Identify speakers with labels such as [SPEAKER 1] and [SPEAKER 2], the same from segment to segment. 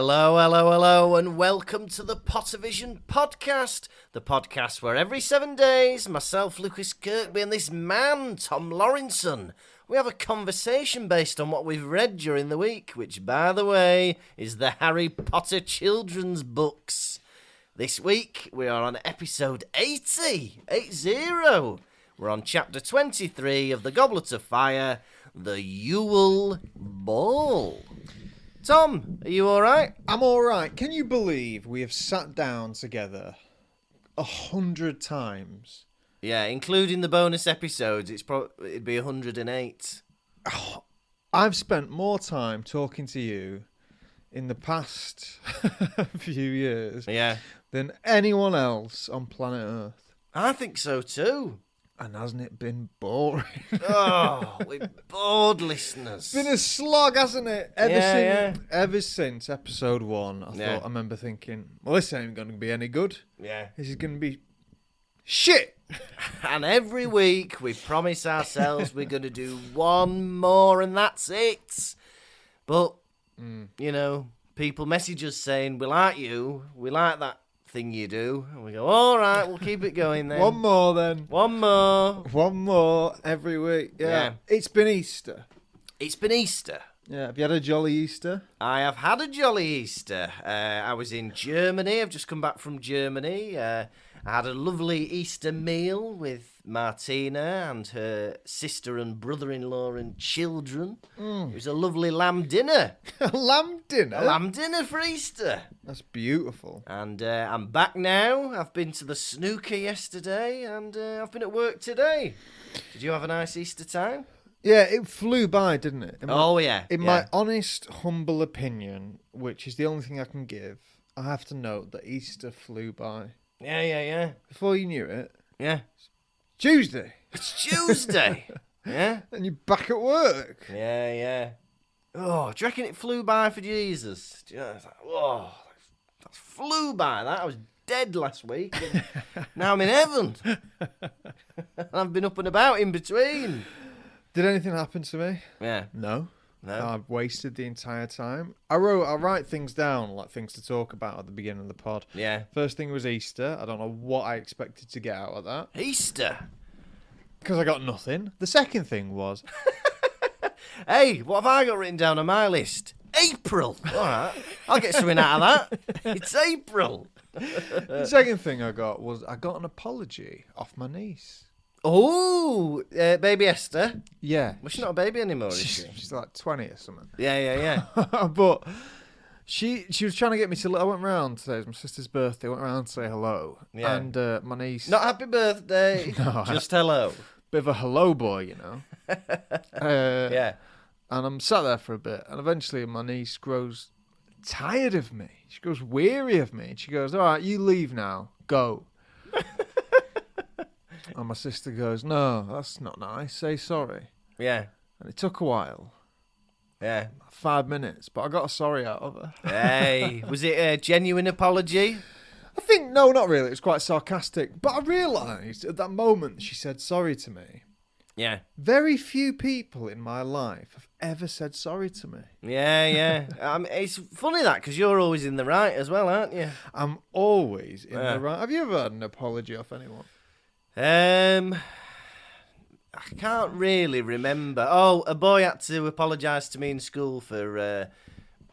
[SPEAKER 1] Hello, and welcome to the Pottervision podcast. The podcast where every 7 days, myself, Lukas, Kirkby, and this man, Tom Lawrenson, we have a conversation based on what we've read during the week, which, by the way, is the Harry Potter children's books. This week, we are on episode 80. We're on chapter 23 of The Goblet of Fire, the Yule Ball. Tom, are you all right?
[SPEAKER 2] I'm all right. Can you believe we have sat down together 100 times?
[SPEAKER 1] Yeah, including the bonus episodes, it'd be 108.
[SPEAKER 2] Oh, I've spent more time talking to you in the past few years than anyone else on planet Earth.
[SPEAKER 1] I think so too.
[SPEAKER 2] And hasn't it been boring?
[SPEAKER 1] Oh, we're bored listeners.
[SPEAKER 2] It's been a slog, hasn't it? Ever since episode 1, I remember thinking, well, this ain't going to be any good.
[SPEAKER 1] Yeah.
[SPEAKER 2] This is going to be shit.
[SPEAKER 1] And every week we promise ourselves we're going to do one more and that's it. But, you know, people message us saying, we like you, we like that thing you do, and we go, all right, we'll keep it going then.
[SPEAKER 2] One more every week. Yeah. It's been Easter. Yeah, have you had a jolly Easter?
[SPEAKER 1] I have had a jolly Easter. I was in Germany. I've just come back from Germany. I had a lovely Easter meal with Martina and her sister and brother-in-law and children. It was a lovely lamb dinner.
[SPEAKER 2] A lamb dinner?
[SPEAKER 1] A lamb dinner for Easter.
[SPEAKER 2] That's beautiful.
[SPEAKER 1] And I'm back now. I've been to the snooker yesterday and I've been at work today. Did you have a nice Easter time?
[SPEAKER 2] Yeah, it flew by, didn't it? In my honest, humble opinion, which is the only thing I can give, I have to note that Easter flew by.
[SPEAKER 1] Yeah.
[SPEAKER 2] Before you knew it.
[SPEAKER 1] Yeah.
[SPEAKER 2] Tuesday.
[SPEAKER 1] It's Tuesday. Yeah.
[SPEAKER 2] And you're back at work.
[SPEAKER 1] Yeah. Oh, do you reckon it flew by for Jesus? Do you know, it's like, whoa, that flew by. I was dead last week. And now I'm in heaven. I've been up and about in between.
[SPEAKER 2] Did anything happen to me?
[SPEAKER 1] Yeah.
[SPEAKER 2] No. I've wasted the entire time. I write things down, like things to talk about at the beginning of the pod.
[SPEAKER 1] Yeah.
[SPEAKER 2] First thing was Easter. I don't know what I expected to get out of that.
[SPEAKER 1] Easter?
[SPEAKER 2] Because I got nothing. The second thing was...
[SPEAKER 1] Hey, what have I got written down on my list? April. All right. I'll get something out of that. It's April.
[SPEAKER 2] The second thing I got was I got an apology off my niece.
[SPEAKER 1] Oh, baby Esther.
[SPEAKER 2] Yeah.
[SPEAKER 1] Well, she's not a baby anymore, is she?
[SPEAKER 2] She's like 20 or something.
[SPEAKER 1] Yeah.
[SPEAKER 2] But she was trying to get me to... I went round today. It was my sister's birthday. I went round to say hello. Yeah. And my niece...
[SPEAKER 1] Not happy birthday. No. Just hello.
[SPEAKER 2] Bit of a hello boy, you know.
[SPEAKER 1] Yeah.
[SPEAKER 2] And I'm sat there for a bit. And eventually my niece grows tired of me. She grows weary of me. And she goes, all right, you leave now. Go. And my sister goes, no, that's not nice. Say sorry.
[SPEAKER 1] Yeah.
[SPEAKER 2] And it took a while.
[SPEAKER 1] Yeah.
[SPEAKER 2] 5 minutes. But I got a sorry out of her.
[SPEAKER 1] Hey. Was it a genuine apology?
[SPEAKER 2] I think, no, not really. It was quite sarcastic. But I realised at that moment she said sorry to me.
[SPEAKER 1] Yeah.
[SPEAKER 2] Very few people in my life have ever said sorry to me.
[SPEAKER 1] Yeah. It's funny that, because you're always in the right as well, aren't you?
[SPEAKER 2] I'm always in the right. Have you ever had an apology off anyone?
[SPEAKER 1] I can't really remember. Oh, a boy had to apologise to me in school for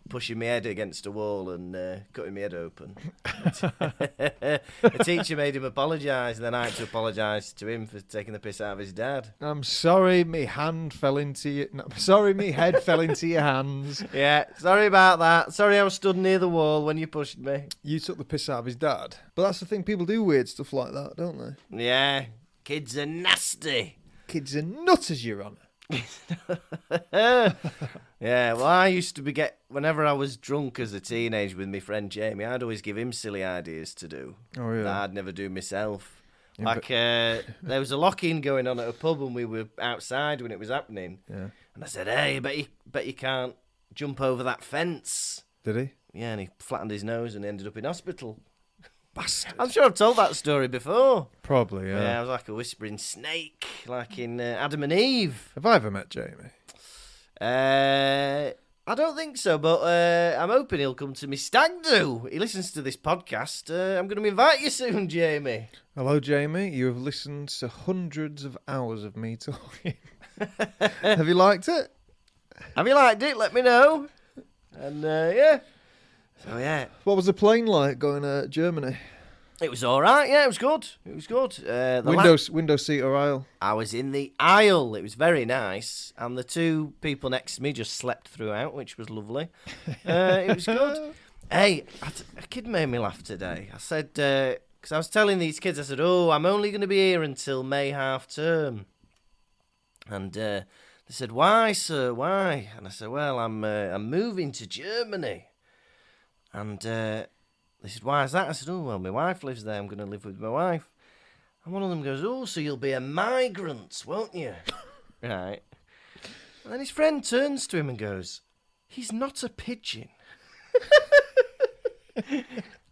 [SPEAKER 1] pushing my head against a wall and cutting my head open. A teacher made him apologise, and then I had to apologise to him for taking the piss out of his dad.
[SPEAKER 2] I'm sorry, me head fell into your hands.
[SPEAKER 1] Yeah, sorry about that. Sorry I was stood near the wall when you pushed me.
[SPEAKER 2] You took the piss out of his dad. But that's the thing, people do weird stuff like that, don't they?
[SPEAKER 1] Yeah, kids are nasty.
[SPEAKER 2] Kids are nutters, Your Honour.
[SPEAKER 1] Yeah, well, I used to whenever I was drunk as a teenager with my friend Jamie, I'd always give him silly ideas to do that I'd never do myself. Yeah, like, there was a lock-in going on at a pub and we were outside when it was happening. Yeah. And I said, hey, bet you can't jump over that fence.
[SPEAKER 2] Did he?
[SPEAKER 1] Yeah, and he flattened his nose and ended up in hospital.
[SPEAKER 2] Bastard.
[SPEAKER 1] I'm sure I've told that story before.
[SPEAKER 2] Probably, yeah.
[SPEAKER 1] Yeah, I was like a whispering snake, like in Adam and Eve.
[SPEAKER 2] Have I ever met Jamie?
[SPEAKER 1] I don't think so, but I'm hoping he'll come to me stag do. He listens to this podcast. I'm going to invite you soon, Jamie.
[SPEAKER 2] Hello, Jamie. You have listened to hundreds of hours of me talking. Have you liked it?
[SPEAKER 1] Have you liked it? Let me know. And yeah. So yeah.
[SPEAKER 2] What was the plane like going to Germany?
[SPEAKER 1] It was all right. Yeah, it was good. It was good.
[SPEAKER 2] Window seat or aisle?
[SPEAKER 1] I was in the aisle. It was very nice. And the two people next to me just slept throughout, which was lovely. It was good. Hey, a kid made me laugh today. I said, because I was telling these kids, I said, oh, I'm only going to be here until May half term. And they said, why, sir, why? And I said, well, I'm moving to Germany. And they said, why is that? I said, oh, well, my wife lives there. I'm going to live with my wife. And one of them goes, oh, so you'll be a migrant, won't you? Right. And then his friend turns to him and goes, he's not a pigeon. I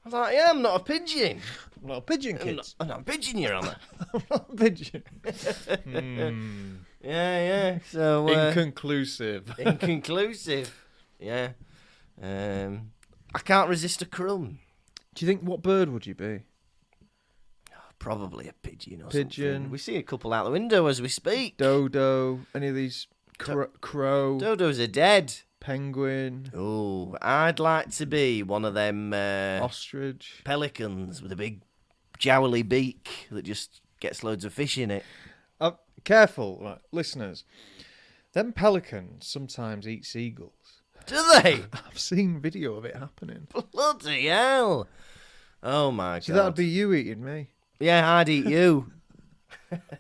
[SPEAKER 1] was like, yeah, I'm not a pigeon.
[SPEAKER 2] I'm not a pigeon, kids.
[SPEAKER 1] I'm not a pigeon, Your Honour.
[SPEAKER 2] I'm not a pigeon.
[SPEAKER 1] Yeah. So
[SPEAKER 2] Inconclusive.
[SPEAKER 1] Inconclusive. Yeah. I can't resist a crumb.
[SPEAKER 2] Do you think, what bird would you be?
[SPEAKER 1] Probably a pigeon or
[SPEAKER 2] pigeon.
[SPEAKER 1] Something. We see a couple out the window as we speak.
[SPEAKER 2] Dodo. Any of these? Crow.
[SPEAKER 1] Dodos are dead.
[SPEAKER 2] Penguin.
[SPEAKER 1] Oh, I'd like to be one of them
[SPEAKER 2] ostrich.
[SPEAKER 1] Pelicans with a big jowly beak that just gets loads of fish in it.
[SPEAKER 2] Careful, right, listeners. Them pelicans sometimes eat seagulls.
[SPEAKER 1] Do they?
[SPEAKER 2] I've seen video of it happening.
[SPEAKER 1] Bloody hell. Oh, my God.
[SPEAKER 2] So that'd be you eating me?
[SPEAKER 1] Yeah, I'd eat you.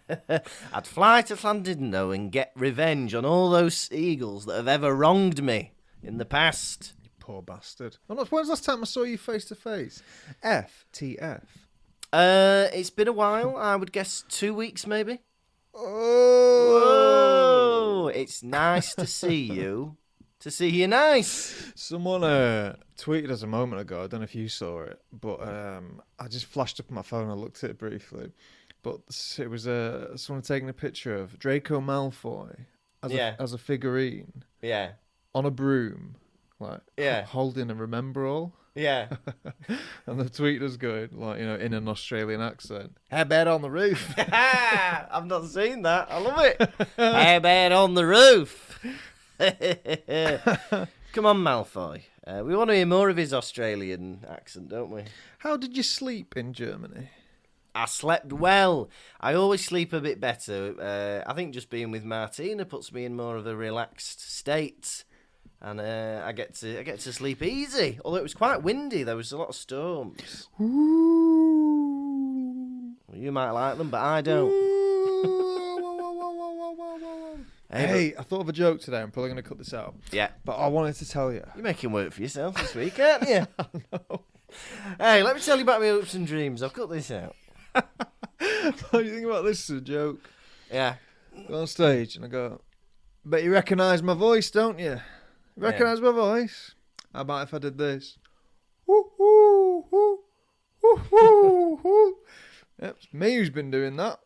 [SPEAKER 1] I'd fly to Llandudno and get revenge on all those seagulls that have ever wronged me in the past.
[SPEAKER 2] You poor bastard. When's the last time I saw you face to face? FTF.
[SPEAKER 1] It's been a while. I would guess 2 weeks, maybe.
[SPEAKER 2] Oh!
[SPEAKER 1] Whoa! It's nice to see you. To see you nice.
[SPEAKER 2] Someone tweeted us a moment ago. I don't know if you saw it, but I just flashed up on my phone. I looked at it briefly, but it was someone taking a picture of Draco Malfoy as a figurine.
[SPEAKER 1] Yeah.
[SPEAKER 2] On a broom, holding a Remember All.
[SPEAKER 1] Yeah.
[SPEAKER 2] And the tweet was going in an Australian accent. How bad on the roof?
[SPEAKER 1] I've not seen that. I love it. How bad on the roof? Come on, Malfoy. We want to hear more of his Australian accent, don't we?
[SPEAKER 2] How did you sleep in Germany?
[SPEAKER 1] I slept well. I always sleep a bit better. I think just being with Martina puts me in more of a relaxed state, and I get to sleep easy. Although it was quite windy, there was a lot of storms.
[SPEAKER 2] Ooh.
[SPEAKER 1] Well, you might like them, but I don't.
[SPEAKER 2] Hey, I thought of a joke today. I'm probably going to cut this out.
[SPEAKER 1] Yeah.
[SPEAKER 2] But I wanted to tell you.
[SPEAKER 1] You're making work for yourself this week, aren't you?
[SPEAKER 2] I know.
[SPEAKER 1] Hey, let me tell you about my hopes and dreams. I've cut this out.
[SPEAKER 2] What do you think about this as a joke?
[SPEAKER 1] Yeah.
[SPEAKER 2] Go on stage and I go, bet you recognise my voice, don't you? Recognise my voice? How about if I did this? Woo, woo, woo, woo, woo, woo. Yep, it's me who's been doing that.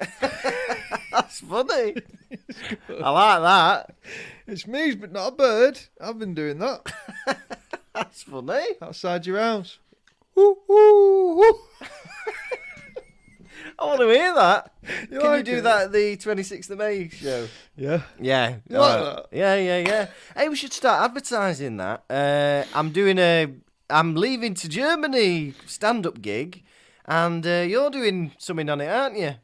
[SPEAKER 1] That's funny. I like that.
[SPEAKER 2] It's me who's been, not a bird. I've been doing that.
[SPEAKER 1] That's funny.
[SPEAKER 2] Outside your house. Woo, woo, woo.
[SPEAKER 1] I want to hear that.
[SPEAKER 2] Can
[SPEAKER 1] you do that at the 26th of May show?
[SPEAKER 2] Yeah.
[SPEAKER 1] Yeah.
[SPEAKER 2] You like that?
[SPEAKER 1] Yeah. Hey, we should start advertising that. I'm leaving to Germany stand-up gig, and you're doing something on it, aren't you?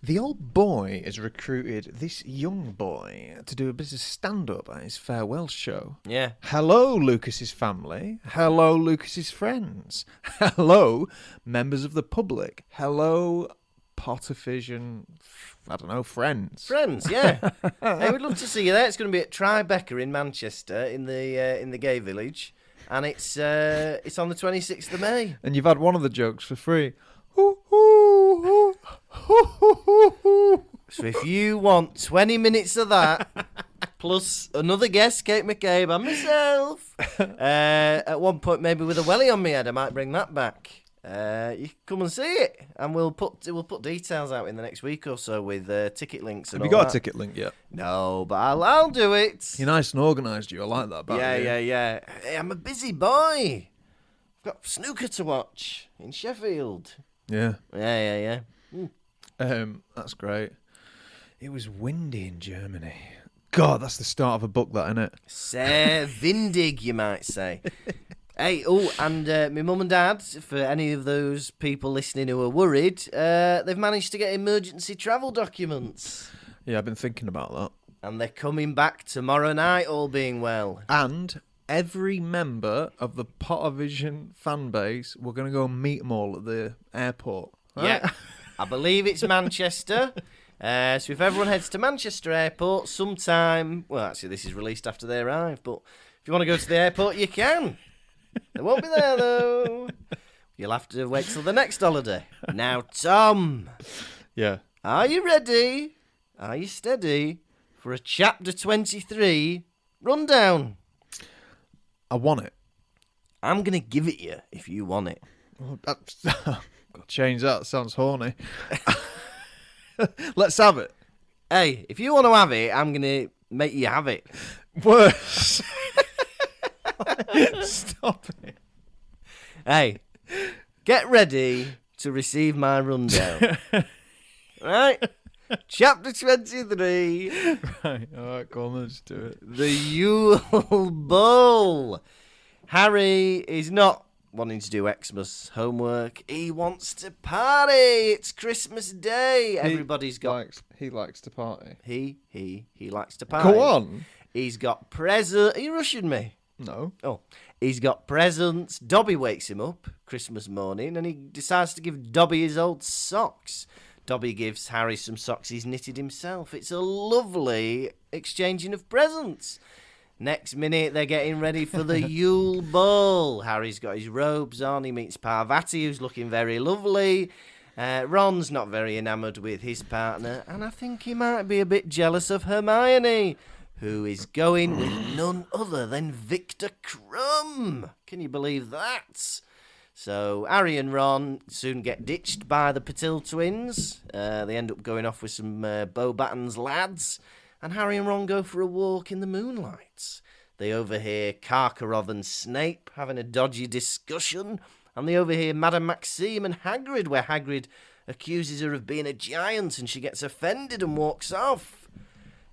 [SPEAKER 2] The old boy has recruited this young boy to do a bit of stand-up at his farewell show.
[SPEAKER 1] Yeah.
[SPEAKER 2] Hello, Lucas's family. Hello, Lucas's friends. Hello, members of the public. Hello, Pottervision, friends.
[SPEAKER 1] Friends, yeah. Hey, we'd love to see you there. It's going to be at Tribeca in Manchester, in the gay village, and it's on the 26th of May.
[SPEAKER 2] And you've had one of the jokes for free.
[SPEAKER 1] So if you want 20 minutes of that, plus another guest, Kate McCabe, and myself, at one point maybe with a welly on my head, I might bring that back. you can come and see it, and we'll put details out in the next week or so with ticket links. And
[SPEAKER 2] Have you
[SPEAKER 1] all
[SPEAKER 2] got
[SPEAKER 1] that.
[SPEAKER 2] a ticket link yet?
[SPEAKER 1] No, but I'll do it.
[SPEAKER 2] You're nice and organised, you. I like that about you.
[SPEAKER 1] Yeah. Hey, I'm a busy boy. I've got snooker to watch in Sheffield.
[SPEAKER 2] Yeah.
[SPEAKER 1] Yeah.
[SPEAKER 2] That's great. It was windy in Germany. God, that's the start of a book, that, isn't it?
[SPEAKER 1] Sehr windig, you might say. Hey, and my mum and dad, for any of those people listening who are worried, they've managed to get emergency travel documents.
[SPEAKER 2] Yeah, I've been thinking about that.
[SPEAKER 1] And they're coming back tomorrow night, all being well.
[SPEAKER 2] And every member of the Pottervision fan base, we're going to go and meet them all at the airport. Right?
[SPEAKER 1] Yeah, I believe it's Manchester. So if everyone heads to Manchester Airport sometime... Well, actually, this is released after they arrive, but if you want to go to the airport, you can. They won't be there, though. You'll have to wait till the next holiday. Now, Tom.
[SPEAKER 2] Yeah.
[SPEAKER 1] Are you ready? Are you steady for a Chapter 23 rundown?
[SPEAKER 2] I want it.
[SPEAKER 1] I'm going to give it you if you want it.
[SPEAKER 2] Well, change that. Sounds horny. Let's have it.
[SPEAKER 1] Hey, if you want to have it, I'm going to make you have it.
[SPEAKER 2] Worse. Stop it.
[SPEAKER 1] Hey, get ready to receive my rundown. Right? Chapter 23.
[SPEAKER 2] Right, alright, go on, let's do it.
[SPEAKER 1] The Yule Ball. Harry is not wanting to do Xmas homework. He wants to party. It's Christmas Day. Everybody's got...
[SPEAKER 2] He likes to party.
[SPEAKER 1] He likes to party.
[SPEAKER 2] Go on.
[SPEAKER 1] He's got presents. Are you rushing me?
[SPEAKER 2] No.
[SPEAKER 1] Oh, he's got presents. Dobby wakes him up Christmas morning and he decides to give Dobby his old socks. Dobby gives Harry some socks he's knitted himself. It's a lovely exchanging of presents. Next minute, they're getting ready for the Yule Ball. Harry's got his robes on. He meets Parvati, who's looking very lovely. Ron's not very enamoured with his partner, and I think he might be a bit jealous of Hermione, who is going with none other than Victor Crumb. Can you believe that? So Harry and Ron soon get ditched by the Patil twins. They end up going off with some Beauxbatons lads, and Harry and Ron go for a walk in the moonlight. They overhear Karkaroff and Snape having a dodgy discussion, and they overhear Madame Maxime and Hagrid, where Hagrid accuses her of being a giant, and she gets offended and walks off.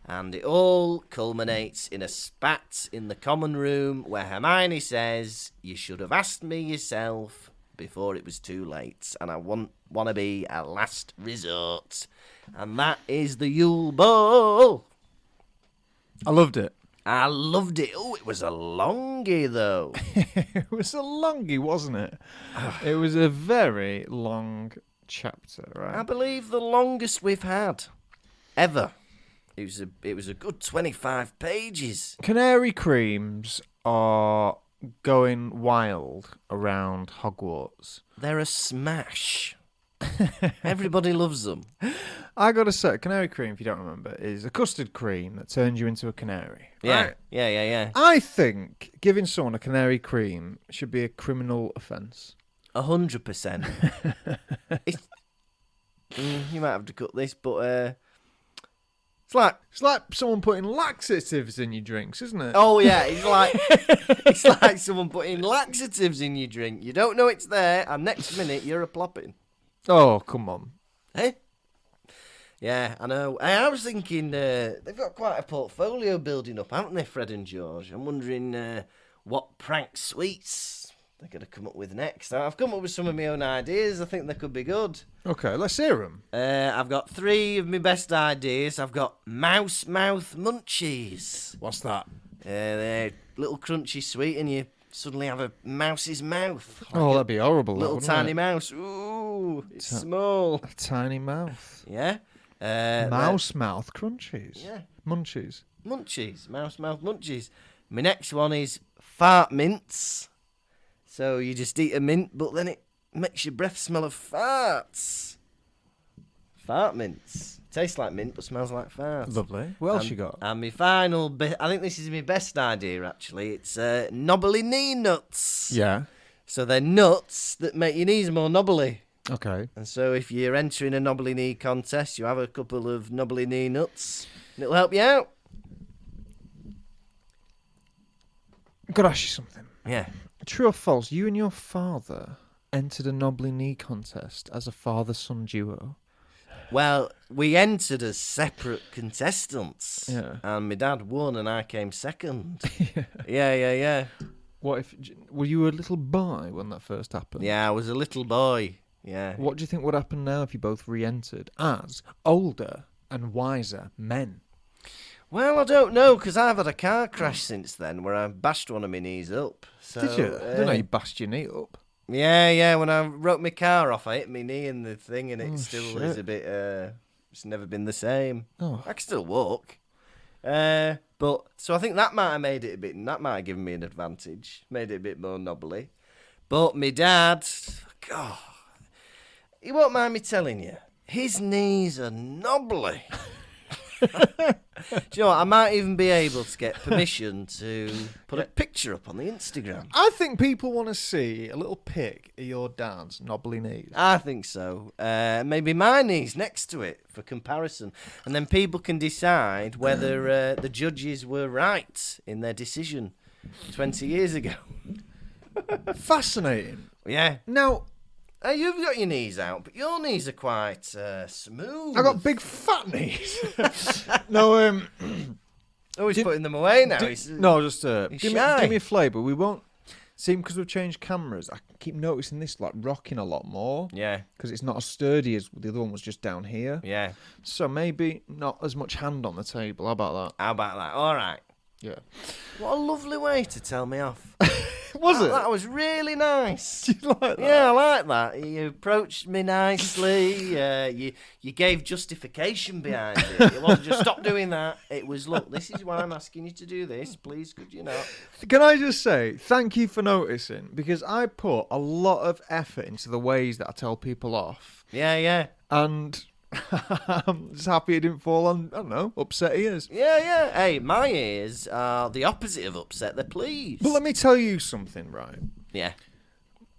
[SPEAKER 1] And it all culminates in a spat in the common room where Hermione says, "You should have asked me yourself before it was too late, and I want to be a last resort." And that is the Yule Ball.
[SPEAKER 2] I loved it.
[SPEAKER 1] I loved it. Oh, it was a longie, though.
[SPEAKER 2] It was a longie, wasn't it? It was a very long chapter, right?
[SPEAKER 1] I believe the longest we've had ever. It was a good 25 pages.
[SPEAKER 2] Canary creams are going wild around Hogwarts.
[SPEAKER 1] They're a smash. Everybody loves them.
[SPEAKER 2] I gotta say, canary cream, if you don't remember, is a custard cream that turns you into a canary. Right?
[SPEAKER 1] Yeah.
[SPEAKER 2] I think giving someone a canary cream should be a criminal offence.
[SPEAKER 1] 100%. You might have to cut this, but
[SPEAKER 2] it's like someone putting laxatives in your drinks, isn't it?
[SPEAKER 1] Oh yeah, it's like someone putting laxatives in your drink. You don't know it's there, and next minute you're a plopping.
[SPEAKER 2] Oh, come on.
[SPEAKER 1] Eh? Yeah, I know. I was thinking they've got quite a portfolio building up, haven't they, Fred and George? I'm wondering what prank sweets they're going to come up with next. I've come up with some of my own ideas. I think they could be good.
[SPEAKER 2] Okay, let's hear them.
[SPEAKER 1] I've got 3 of my best ideas. I've got mouse mouth munchies.
[SPEAKER 2] What's that?
[SPEAKER 1] They're little crunchy sweet, and you suddenly have a mouse's mouth.
[SPEAKER 2] Oh, that'd be horrible.
[SPEAKER 1] Little
[SPEAKER 2] wouldn't
[SPEAKER 1] tiny
[SPEAKER 2] it?
[SPEAKER 1] mouse. Ooh, it's small.
[SPEAKER 2] A tiny mouth.
[SPEAKER 1] Yeah.
[SPEAKER 2] Mouse mouth crunchies.
[SPEAKER 1] Yeah.
[SPEAKER 2] Munchies.
[SPEAKER 1] Munchies. Mouse mouth munchies. My next one is fart mints. So you just eat a mint, but then it makes your breath smell of farts. Fart mints. Tastes like mint, but smells like farts.
[SPEAKER 2] Lovely. What else you got?
[SPEAKER 1] And my final bit, I think this is my best idea, actually. It's knobbly knee nuts.
[SPEAKER 2] Yeah.
[SPEAKER 1] So they're nuts that make your knees more knobbly.
[SPEAKER 2] Okay.
[SPEAKER 1] And so if you're entering a knobbly knee contest, you have a couple of knobbly knee nuts, and it'll help you out.
[SPEAKER 2] I've got to ask you something.
[SPEAKER 1] Yeah.
[SPEAKER 2] True or false, you and your father entered a knobbly knee contest as a father-son duo?
[SPEAKER 1] Well, we entered as separate contestants.
[SPEAKER 2] Yeah.
[SPEAKER 1] And my dad won and I came second. Yeah.
[SPEAKER 2] What if... Were you a little boy when that first happened?
[SPEAKER 1] Yeah, I was a little boy. Yeah.
[SPEAKER 2] What do you think would happen now if you both re-entered as older and wiser men?
[SPEAKER 1] Well, I don't know, because I've had a car crash since then where I bashed one of my knees up. So,
[SPEAKER 2] Did you? I don't know you bashed your knee up.
[SPEAKER 1] Yeah. When I wrote my car off, I hit my knee in the thing, and it
[SPEAKER 2] Oh,
[SPEAKER 1] still
[SPEAKER 2] shit.
[SPEAKER 1] is a bit... it's never been the same.
[SPEAKER 2] Oh.
[SPEAKER 1] I can still walk. But so I think that might have made it a bit... That might have given me an advantage. Made it a bit more knobbly. But my dad... God... He won't mind me telling you. His knees are knobbly. Do you know what? I might even be able to get permission to put a picture up on the Instagram.
[SPEAKER 2] I think people want to see a little pic of your dad's knobbly knees.
[SPEAKER 1] I think so. Maybe my knees next to it for comparison. And then people can decide whether the judges were right in their decision 20 years ago.
[SPEAKER 2] Fascinating.
[SPEAKER 1] Yeah.
[SPEAKER 2] Now,
[SPEAKER 1] You've got your knees out, but your knees are quite smooth.
[SPEAKER 2] I got big fat knees. No,
[SPEAKER 1] Oh, he's putting them away now.
[SPEAKER 2] Just
[SPEAKER 1] He's
[SPEAKER 2] give
[SPEAKER 1] shy.
[SPEAKER 2] me a flavour. We won't see because we've changed cameras. I keep noticing this like rocking a lot more.
[SPEAKER 1] Yeah.
[SPEAKER 2] Because it's not as sturdy as the other one was just down here.
[SPEAKER 1] Yeah.
[SPEAKER 2] So maybe not as much hand on the table. How about
[SPEAKER 1] How about that? All right.
[SPEAKER 2] that? Yeah.
[SPEAKER 1] What a lovely way to tell me off.
[SPEAKER 2] Was it?
[SPEAKER 1] That was really nice.
[SPEAKER 2] Do you like that?
[SPEAKER 1] Yeah, I like that. You approached me nicely. You gave justification behind it. It wasn't just stop doing that. It was, look, this is why I'm asking you to do this. Please, could you not?
[SPEAKER 2] Can I just say thank you for noticing because I put a lot of effort into the ways that I tell people off,
[SPEAKER 1] Yeah.
[SPEAKER 2] and I'm just happy it didn't fall on upset ears.
[SPEAKER 1] Yeah. Hey, my ears are the opposite of upset. They're pleased.
[SPEAKER 2] But let me tell you something, right?
[SPEAKER 1] Yeah.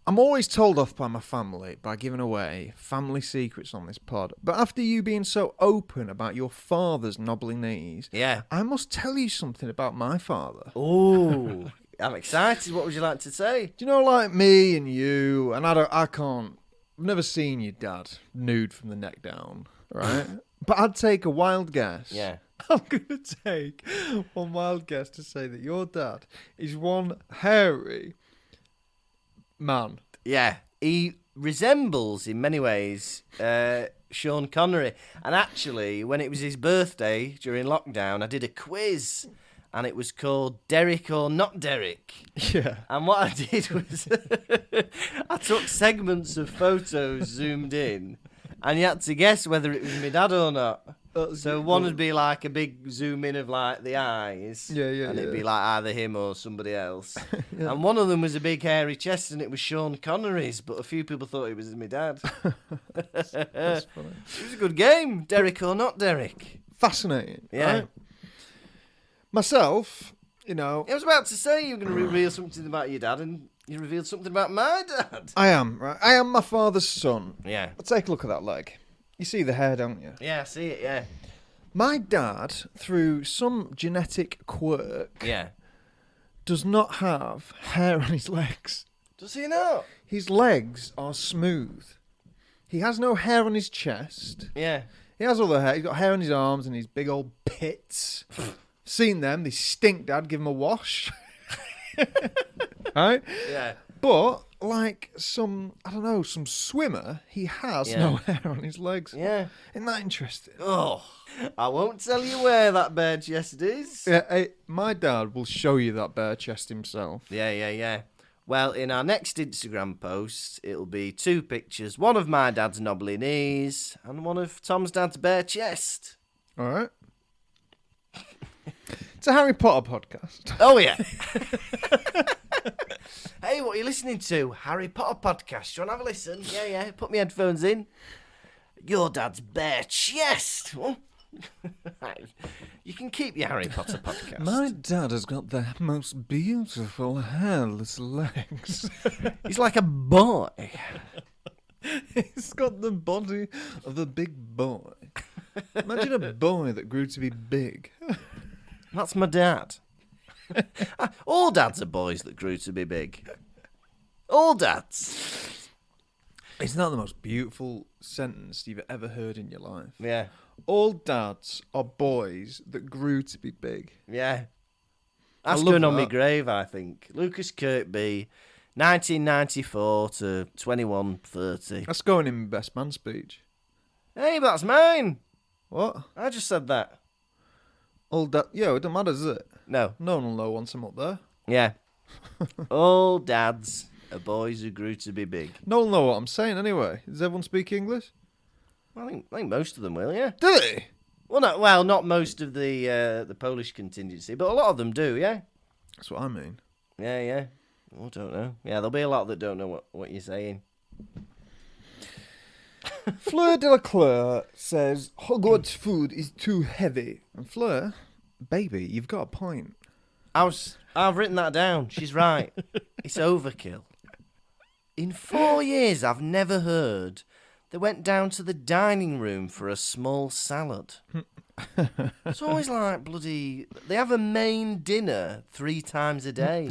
[SPEAKER 2] I'm always told off by my family by giving away family secrets on this pod. But after you being so open about your father's knobbly knees,
[SPEAKER 1] Yeah.
[SPEAKER 2] I must tell you something about my father.
[SPEAKER 1] Ooh. I'm excited. What would you like to say?
[SPEAKER 2] Do you know, like me and you, and I've never seen your dad nude from the neck down, right? But I'd take a wild guess.
[SPEAKER 1] Yeah.
[SPEAKER 2] I'm going to take one wild guess to say that your dad is one hairy man.
[SPEAKER 1] Yeah. He resembles, in many ways, Sean Connery. And actually, when it was his birthday during lockdown, I did a quiz. And it was called Derek or Not Derek.
[SPEAKER 2] Yeah.
[SPEAKER 1] And what I did was I took segments of photos zoomed in, and you had to guess whether it was my dad or not. So one would be like a big zoom in of like the eyes.
[SPEAKER 2] Yeah,
[SPEAKER 1] And it'd be like either him or somebody else.
[SPEAKER 2] Yeah.
[SPEAKER 1] And one of them was a big hairy chest, and it was Sean Connery's, but a few people thought it was my dad.
[SPEAKER 2] That's funny.
[SPEAKER 1] It was a good game, Derek or Not Derek.
[SPEAKER 2] Fascinating.
[SPEAKER 1] Yeah.
[SPEAKER 2] Right? Myself,
[SPEAKER 1] I was about to say you were going to reveal something about your dad, and you revealed something about my dad.
[SPEAKER 2] I am, right? I am my father's son.
[SPEAKER 1] Yeah.
[SPEAKER 2] Take a look at that leg. You see the hair, don't you?
[SPEAKER 1] Yeah, I see it, yeah.
[SPEAKER 2] My dad, through some genetic quirk,
[SPEAKER 1] Yeah.
[SPEAKER 2] does not have hair on his legs.
[SPEAKER 1] Does he not?
[SPEAKER 2] His legs are smooth. He has no hair on his chest.
[SPEAKER 1] Yeah.
[SPEAKER 2] He has all the hair. He's got hair on his arms and his big old pits. Seen them. They stink, Dad. Give them a wash. Right?
[SPEAKER 1] Yeah.
[SPEAKER 2] But, like some swimmer, he has no hair on his legs.
[SPEAKER 1] Yeah.
[SPEAKER 2] Isn't that interesting?
[SPEAKER 1] Oh, I won't tell you where that bare chest is.
[SPEAKER 2] Yeah, my dad will show you that bare chest himself.
[SPEAKER 1] Yeah. Well, in our next Instagram post, it'll be 2 pictures. One of my dad's knobbly knees and one of Tom's dad's bare chest.
[SPEAKER 2] All right. It's a Harry Potter podcast.
[SPEAKER 1] Oh, yeah. Hey, what are you listening to? Harry Potter podcast. Do you want to have a listen? Yeah. Put my headphones in. Your dad's bare chest. Oh, You can keep your Harry Potter podcast.
[SPEAKER 2] My dad has got the most beautiful hairless legs.
[SPEAKER 1] He's like a boy.
[SPEAKER 2] He's got the body of a big boy. Imagine a boy that grew to be big.
[SPEAKER 1] That's my dad. All dads are boys that grew to be big. All dads.
[SPEAKER 2] Isn't that the most beautiful sentence you've ever heard in your life?
[SPEAKER 1] Yeah.
[SPEAKER 2] All dads are boys that grew to be big.
[SPEAKER 1] Yeah. That's
[SPEAKER 2] love
[SPEAKER 1] going on my
[SPEAKER 2] that.
[SPEAKER 1] grave, I think. Lukas Kirkby, 1994 to 2130.
[SPEAKER 2] That's going in my best man speech.
[SPEAKER 1] Hey, that's mine.
[SPEAKER 2] What?
[SPEAKER 1] I just said that.
[SPEAKER 2] All dad? Yeah, it don't matter, does it?
[SPEAKER 1] No.
[SPEAKER 2] No one will know once I'm up there.
[SPEAKER 1] Yeah. All dads are boys who grew to be big.
[SPEAKER 2] No one will know what I'm saying anyway. Does everyone speak English?
[SPEAKER 1] I think most of them will, yeah.
[SPEAKER 2] Do they?
[SPEAKER 1] Well, not most of the Polish contingency, but a lot of them do, yeah.
[SPEAKER 2] That's what I mean.
[SPEAKER 1] Yeah. I don't know. Yeah, there'll be a lot that don't know what you're saying.
[SPEAKER 2] Fleur Delacroix says Hogwarts food is too heavy. And Fleur, baby, you've got a point.
[SPEAKER 1] I've written that down. She's right. It's overkill. In 4 years, I've never heard they went down to the dining room for a small salad. It's always like bloody... They have a main dinner 3 times a day.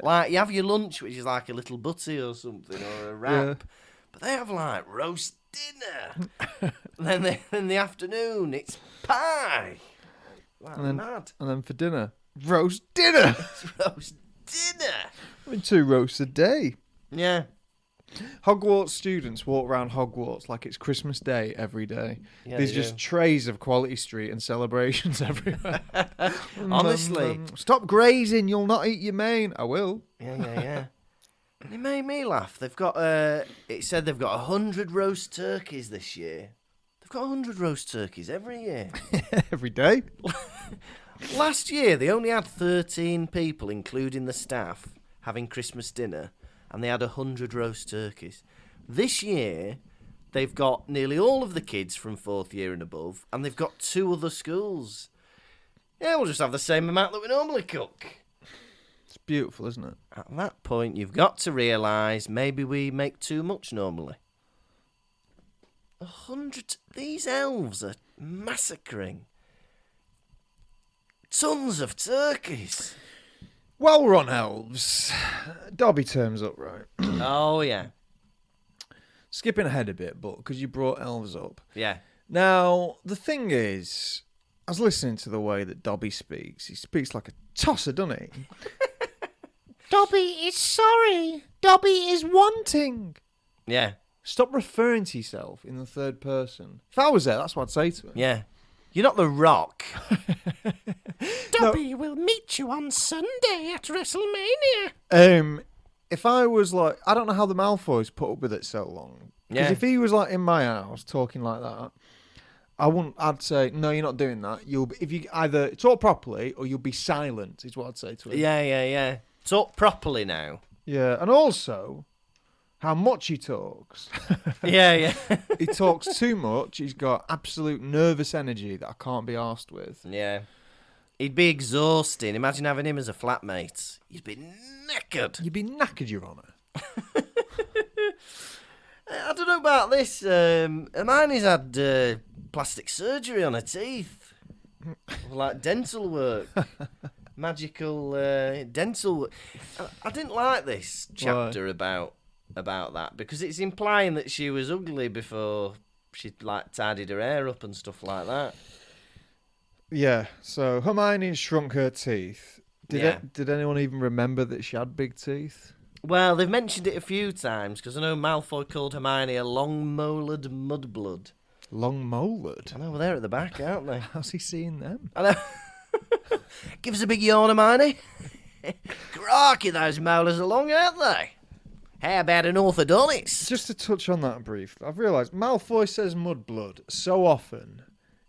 [SPEAKER 1] Like, you have your lunch, which is like a little butty or something, or a wrap.
[SPEAKER 2] Yeah.
[SPEAKER 1] But they have, like, roast dinner. And then in the afternoon, it's pie. Like, mad.
[SPEAKER 2] And then for dinner, roast dinner.
[SPEAKER 1] It's roast dinner.
[SPEAKER 2] I mean, 2 roasts a day.
[SPEAKER 1] Yeah.
[SPEAKER 2] Hogwarts students walk around Hogwarts like it's Christmas Day every day.
[SPEAKER 1] Yeah,
[SPEAKER 2] There's
[SPEAKER 1] they
[SPEAKER 2] just
[SPEAKER 1] do.
[SPEAKER 2] trays of Quality Street and celebrations everywhere.
[SPEAKER 1] Honestly.
[SPEAKER 2] Stop grazing, you'll not eat your main. I will.
[SPEAKER 1] Yeah. And it made me laugh. They've got, it said they've got 100 roast turkeys this year. They've got 100 roast turkeys every year.
[SPEAKER 2] Every day.
[SPEAKER 1] Last year, they only had 13 people, including the staff, having Christmas dinner, and they had 100 roast turkeys. This year, they've got nearly all of the kids from 4th year and above, and they've got 2 other schools. Yeah, we'll just have the same amount that we normally cook.
[SPEAKER 2] It's beautiful, isn't it?
[SPEAKER 1] At that point, you've got to realise maybe we make too much normally. 100... These elves are massacring tons of turkeys.
[SPEAKER 2] While we're on elves, Dobby turns up, right?
[SPEAKER 1] Oh, yeah.
[SPEAKER 2] Skipping ahead a bit, but because you brought elves up.
[SPEAKER 1] Yeah.
[SPEAKER 2] Now, the thing is, I was listening to the way that Dobby speaks. He speaks like a tosser, doesn't he? Dobby is sorry. Dobby is wanting.
[SPEAKER 1] Yeah.
[SPEAKER 2] Stop referring to yourself in the third person. If I was there, that's what I'd say to him.
[SPEAKER 1] Yeah. You're not the Rock.
[SPEAKER 3] Dobby will meet you on Sunday at WrestleMania.
[SPEAKER 2] If I was like, I don't know how the Malfoys put up with it so long. Because
[SPEAKER 1] Yeah.
[SPEAKER 2] if he was like in my house talking like that, I'd say, no, you're not doing that. If you either talk properly or you'll be silent, is what I'd say to him.
[SPEAKER 1] Yeah. Talk properly now.
[SPEAKER 2] Yeah, and also how much he talks.
[SPEAKER 1] Yeah.
[SPEAKER 2] He talks too much. He's got absolute nervous energy that I can't be arsed with.
[SPEAKER 1] Yeah. He'd be exhausting. Imagine having him as a flatmate. You'd be knackered.
[SPEAKER 2] You'd be knackered, Your Honour.
[SPEAKER 1] I don't know about this. Hermione's had plastic surgery on her teeth. Like dental work. Magical dental work. I didn't like this chapter about that because it's implying that she was ugly before she like tidied her hair up and stuff like that.
[SPEAKER 2] Yeah, so Hermione shrunk her teeth. Did anyone even remember that she had big teeth?
[SPEAKER 1] Well, they've mentioned it a few times because I know Malfoy called Hermione a long-moled mudblood.
[SPEAKER 2] Long-moled?
[SPEAKER 1] I know, well, they're at the back, aren't they?
[SPEAKER 2] How's he seeing them?
[SPEAKER 1] I know. Give us a big yawn, Hermione. Crikey, those molars are long, aren't they? How about an orthodontist?
[SPEAKER 2] Just to touch on that briefly, I've realised Malfoy says mudblood so often,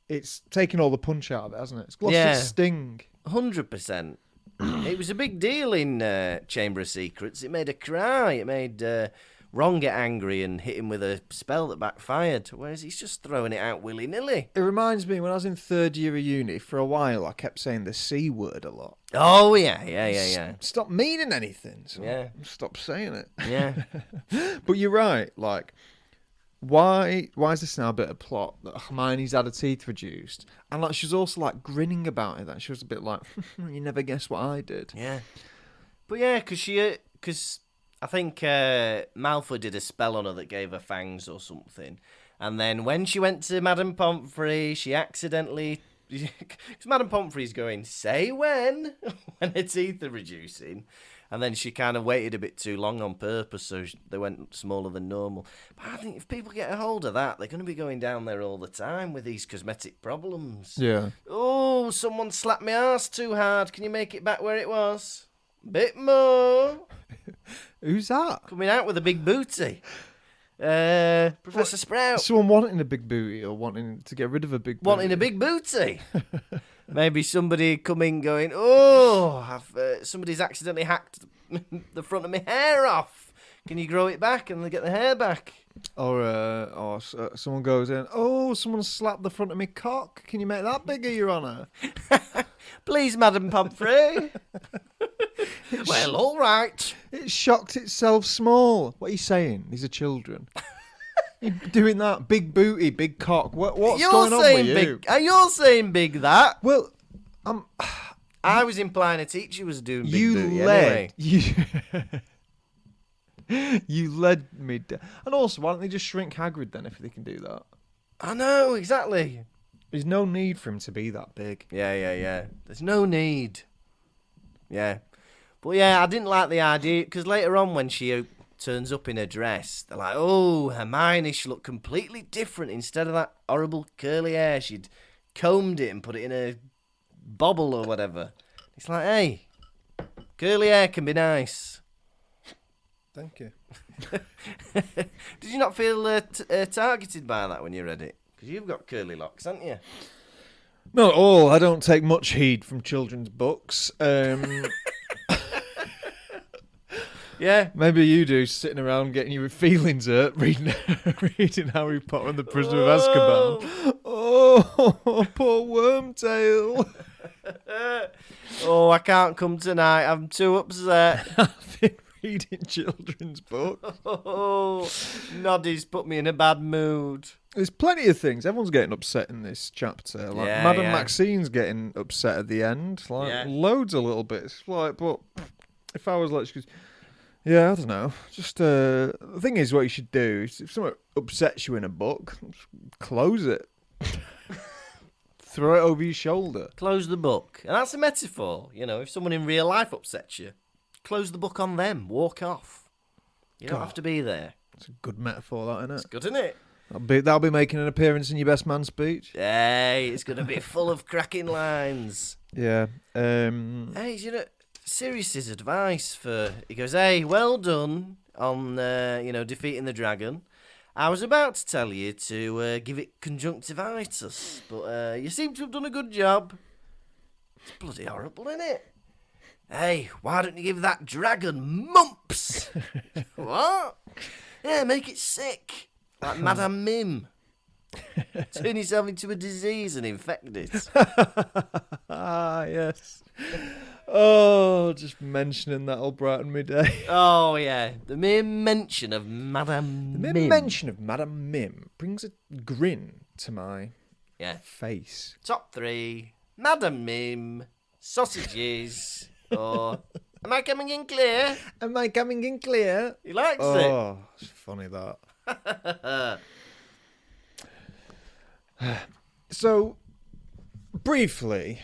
[SPEAKER 2] it's taken all the punch out of it, hasn't it? It's lost its sting.
[SPEAKER 1] 100%. It was a big deal in Chamber of Secrets. It made her cry. It made Ron get angry and hit him with a spell that backfired, whereas he's just throwing it out willy-nilly.
[SPEAKER 2] It reminds me, when I was in third year of uni, for a while I kept saying the C word a lot.
[SPEAKER 1] Oh, yeah.
[SPEAKER 2] Stop meaning anything. So
[SPEAKER 1] Yeah.
[SPEAKER 2] Stop saying it.
[SPEAKER 1] Yeah.
[SPEAKER 2] But you're right, like, why is this now a bit of plot that Hermione's had her teeth reduced? And like, she was also like grinning about it, that she was a bit like, you never guess what I did.
[SPEAKER 1] Yeah. But yeah, because I think Malfoy did a spell on her that gave her fangs or something. And then when she went to Madame Pomfrey, she accidentally... Because Madame Pomfrey's going, say when her teeth are reducing. And then she kind of waited a bit too long on purpose, so they went smaller than normal. But I think if people get a hold of that, they're going to be going down there all the time with these cosmetic problems.
[SPEAKER 2] Yeah.
[SPEAKER 1] Oh, someone slapped my arse too hard. Can you make it back where it was? Bit more.
[SPEAKER 2] Who's that?
[SPEAKER 1] Coming out with a big booty. Professor Sprout.
[SPEAKER 2] Someone wanting a big booty or wanting to get rid of a big booty?
[SPEAKER 1] Wanting a big booty. Maybe somebody coming going, oh, somebody's accidentally hacked the front of my hair off. Can you grow it back and get the hair back?
[SPEAKER 2] Or someone goes in, oh, someone slapped the front of my cock. Can you make that bigger, Your Honour?
[SPEAKER 1] Please, Madame Pomfrey. Well, all right.
[SPEAKER 2] It shocked itself small. What are you saying? These are children. You're doing that. Big booty, big cock. What's going on with you?
[SPEAKER 1] You're saying big that.
[SPEAKER 2] Well,
[SPEAKER 1] I was implying a teacher was doing big booty
[SPEAKER 2] led,
[SPEAKER 1] anyway.
[SPEAKER 2] You led me down. And also, why don't they just shrink Hagrid then if they can do that?
[SPEAKER 1] I know, exactly.
[SPEAKER 2] There's no need for him to be that big.
[SPEAKER 1] Yeah. There's no need. Yeah. But yeah, I didn't like the idea, because later on when she turns up in her dress, they're like, oh, Hermione should look completely different. Instead of that horrible curly hair, she'd combed it and put it in a bobble or whatever. It's like, hey, curly hair can be nice.
[SPEAKER 2] Thank you.
[SPEAKER 1] Did you not feel targeted by that when you read it? Because you've got curly locks, haven't you?
[SPEAKER 2] Not at all. I don't take much heed from children's books.
[SPEAKER 1] Yeah.
[SPEAKER 2] Maybe you do, sitting around getting your feelings hurt, reading Harry Potter and the Prisoner of Azkaban. Oh, poor Wormtail.
[SPEAKER 1] Oh, I can't come tonight. I'm too upset.
[SPEAKER 2] I've been reading children's books.
[SPEAKER 1] Oh, Noddy's put me in a bad mood.
[SPEAKER 2] There's plenty of things. Everyone's getting upset in this chapter. Like Madame Maxine's getting upset at the end. Loads of little bits. But if I was like, yeah, I don't know. Just the thing is, what you should do is, if someone upsets you in a book, close it. Throw it over your shoulder.
[SPEAKER 1] Close the book. And that's a metaphor. You know, if someone in real life upsets you, close the book on them. Walk off. You don't have to be there.
[SPEAKER 2] It's a good metaphor, that, isn't it?
[SPEAKER 1] It's good, isn't it?
[SPEAKER 2] That'll be making an appearance in your best man speech.
[SPEAKER 1] Hey, it's going to be full of cracking lines.
[SPEAKER 2] Yeah.
[SPEAKER 1] Hey, you know, Sirius's advice for... He goes, hey, well done on, defeating the dragon. I was about to tell you to give it conjunctivitis, but you seem to have done a good job. It's bloody horrible, isn't it? Hey, why don't you give that dragon mumps? What? Yeah, make it sick. Like Madame Mim. Turn yourself into a disease and infect it.
[SPEAKER 2] Ah, yes. Oh, just mentioning that'll brighten me day.
[SPEAKER 1] Oh, yeah. The mere mention of Madame Mim.
[SPEAKER 2] The mere mention of Madame Mim brings a grin to my face.
[SPEAKER 1] Top 3. Madame Mim, sausages, or... Am I coming in clear?
[SPEAKER 2] Am I coming in clear?
[SPEAKER 1] He likes it.
[SPEAKER 2] Oh, it's funny that. So, briefly,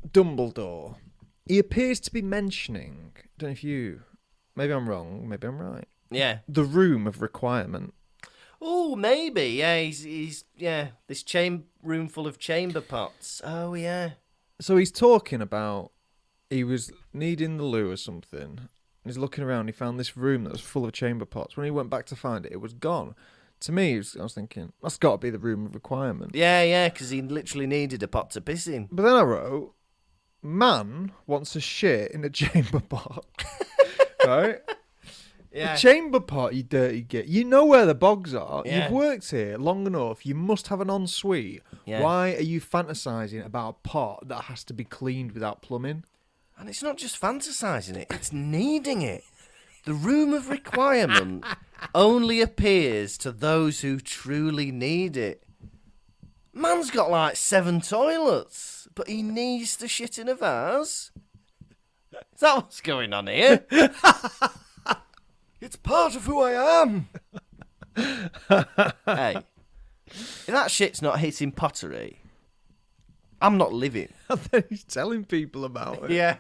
[SPEAKER 2] Dumbledore, he appears to be mentioning, I don't know if you, maybe I'm wrong, maybe I'm right.
[SPEAKER 1] Yeah.
[SPEAKER 2] The room of requirement.
[SPEAKER 1] Oh, maybe. Yeah, he's this room full of chamber pots. Oh, yeah.
[SPEAKER 2] So he's talking about he was needing the loo or something. He's looking around. He found this room that was full of chamber pots. When he went back to find it, it was gone. To me, I was thinking, that's got to be the room of requirement.
[SPEAKER 1] Yeah, because he literally needed a pot to piss in.
[SPEAKER 2] But then I wrote, man wants a shit in a chamber pot. Right?
[SPEAKER 1] Yeah.
[SPEAKER 2] A chamber pot, you dirty git. You know where the bogs are.
[SPEAKER 1] Yeah.
[SPEAKER 2] You've worked here long enough. You must have an ensuite.
[SPEAKER 1] Yeah.
[SPEAKER 2] Why are you fantasising about a pot that has to be cleaned without plumbing?
[SPEAKER 1] And it's not just fantasising it, it's needing it. The room of requirement only appears to those who truly need it. Man's got like 7 toilets, but he needs to shit in a vase. Is that what's going on here? It's part of who I am. Hey, if that shit's not hitting pottery, I'm not living.
[SPEAKER 2] And then he's telling people about it.
[SPEAKER 1] Yeah.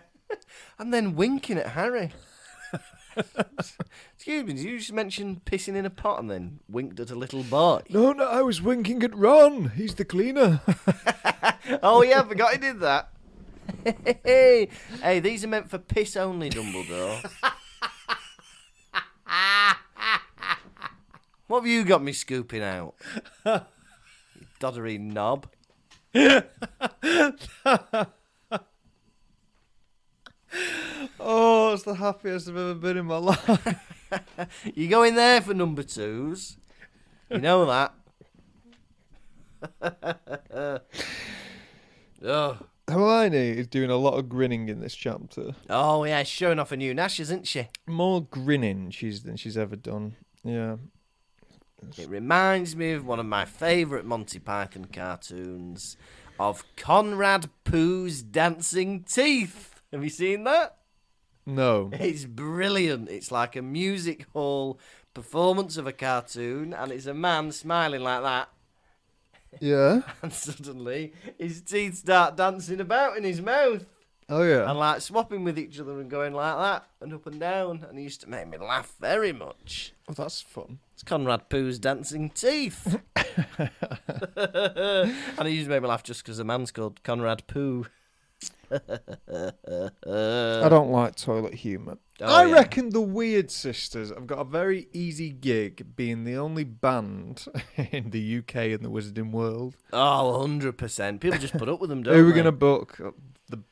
[SPEAKER 1] And then winking at Harry. Excuse me, did you just mention pissing in a pot and then winked at a little boy?
[SPEAKER 2] No, I was winking at Ron. He's the cleaner.
[SPEAKER 1] Oh, yeah, I forgot he did that. Hey, these are meant for piss only, Dumbledore. What have you got me scooping out? You doddery knob.
[SPEAKER 2] Oh, it's the happiest I've ever been in my life.
[SPEAKER 1] You go in there for number 2s. You know that. Oh.
[SPEAKER 2] Hermione is doing a lot of grinning in this chapter.
[SPEAKER 1] Oh, yeah, she's showing off her new nash, isn't she?
[SPEAKER 2] More grinning than she's ever done. Yeah.
[SPEAKER 1] It reminds me of one of my favourite Monty Python cartoons of Conrad Pooh's dancing teeth. Have you seen that?
[SPEAKER 2] No.
[SPEAKER 1] It's brilliant. It's like a music hall performance of a cartoon, and it's a man smiling like that.
[SPEAKER 2] Yeah.
[SPEAKER 1] And suddenly his teeth start dancing about in his mouth.
[SPEAKER 2] Oh, yeah.
[SPEAKER 1] And like swapping with each other and going like that and up and down. And it used to make me laugh very much.
[SPEAKER 2] Oh, that's fun.
[SPEAKER 1] It's Conrad Pooh's dancing teeth. And it used to make me laugh just because the man's called Conrad Pooh.
[SPEAKER 2] I don't like toilet humour.
[SPEAKER 1] Oh,
[SPEAKER 2] I
[SPEAKER 1] yeah.
[SPEAKER 2] reckon the Weird Sisters have got a very easy gig being the only band in the UK and the Wizarding world.
[SPEAKER 1] Oh, 100%. People just put up with them, don't
[SPEAKER 2] Who are we
[SPEAKER 1] they?
[SPEAKER 2] going to book?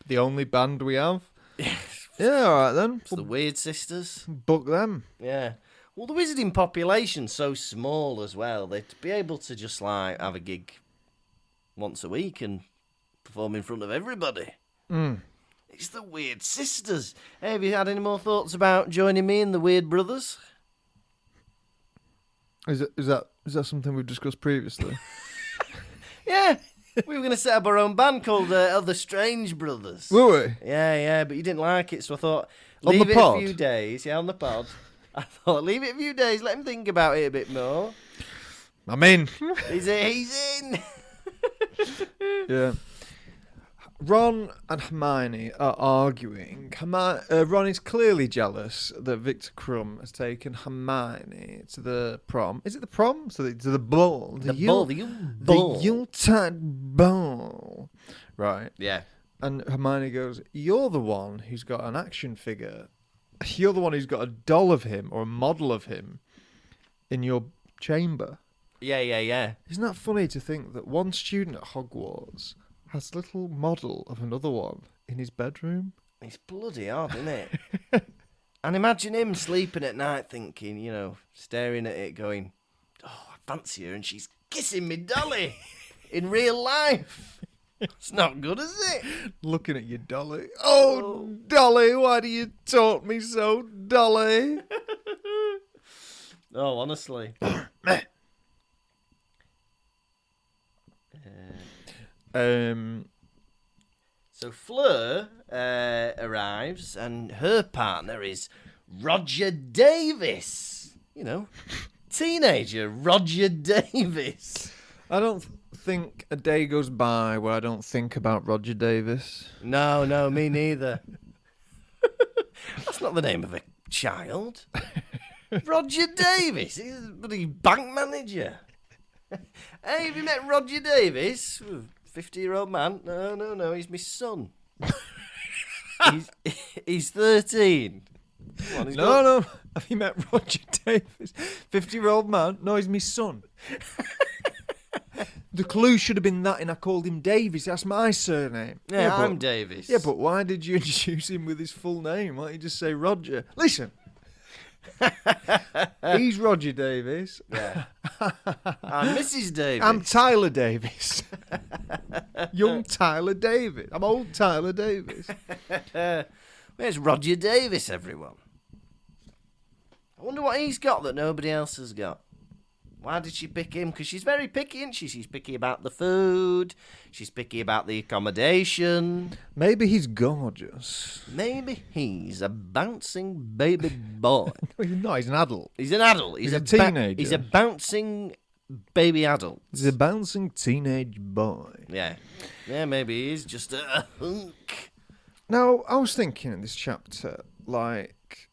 [SPEAKER 2] The only band we have? Yeah, all right then.
[SPEAKER 1] It's the Weird Sisters.
[SPEAKER 2] Book them.
[SPEAKER 1] Yeah. Well, the wizarding population's so small as well. They'd be able to just like have a gig once a week and perform in front of everybody.
[SPEAKER 2] Mm.
[SPEAKER 1] It's the Weird Sisters. Hey, have you had any more thoughts about joining me and the Weird Brothers?
[SPEAKER 2] Is that something we've discussed previously?
[SPEAKER 1] Yeah. We were going to set up our own band called the Strange Brothers.
[SPEAKER 2] Were we?
[SPEAKER 1] Yeah, but you didn't like it, so I thought,
[SPEAKER 2] On
[SPEAKER 1] leave
[SPEAKER 2] the
[SPEAKER 1] it
[SPEAKER 2] pod?
[SPEAKER 1] a few days. Yeah, on the pod. I thought, leave it a few days, let him think about it a bit more.
[SPEAKER 2] I'm in.
[SPEAKER 1] He's in.
[SPEAKER 2] Yeah. Ron and Hermione are arguing. Ron is clearly jealous that Victor Crumb has taken Hermione to the prom. Is it the prom? To the ball.
[SPEAKER 1] The Yule ball.
[SPEAKER 2] The Yuletide ball. Right.
[SPEAKER 1] Yeah.
[SPEAKER 2] And Hermione goes, "You're the one who's got an action figure. You're the one who's got a doll of him or a model of him in your chamber."
[SPEAKER 1] Yeah.
[SPEAKER 2] Isn't that funny to think that one student at Hogwarts has a little model of another one in his bedroom?
[SPEAKER 1] It's bloody odd, isn't it? And imagine him sleeping at night thinking, staring at it going, oh, I fancy her and she's kissing me dolly in real life. It's not good, is it?
[SPEAKER 2] Looking at you, Dolly. Oh, Dolly, why do you taunt me so, Dolly?
[SPEAKER 1] Oh, honestly. So Fleur arrives, and her partner is Roger Davis. Teenager Roger Davis.
[SPEAKER 2] I don't think a day goes by where I don't think about Roger Davis.
[SPEAKER 1] No, me neither. That's not the name of a child. Roger Davis. He's a bloody bank manager. Hey, have you met Roger Davis? 50-year-old man? No, he's my son. he's 13. Come on,
[SPEAKER 2] No. Have you met Roger Davis? 50-year-old man? No, he's my son. The clue should have been that, and I called him Davis. That's my surname.
[SPEAKER 1] Yeah, I'm
[SPEAKER 2] but,
[SPEAKER 1] Davis.
[SPEAKER 2] Yeah, but why did you introduce him with his full name? Why don't you just say Roger? Listen, He's Roger Davis.
[SPEAKER 1] Yeah. I'm Mrs. Davis.
[SPEAKER 2] I'm Tyler Davis. Young Tyler Davis. I'm old Tyler Davis.
[SPEAKER 1] Where's Roger Davis, everyone? I wonder what he's got that nobody else has got. Why did she pick him? Because she's very picky, isn't she? She's picky about the food. She's picky about the accommodation.
[SPEAKER 2] Maybe he's gorgeous.
[SPEAKER 1] Maybe he's a bouncing baby boy.
[SPEAKER 2] No, he's not. He's an adult.
[SPEAKER 1] He's an adult.
[SPEAKER 2] He's a teenager.
[SPEAKER 1] He's a bouncing baby adult.
[SPEAKER 2] He's a bouncing teenage boy.
[SPEAKER 1] Yeah. Yeah, maybe he's just a hunk.
[SPEAKER 2] Now, I was thinking in this chapter, like,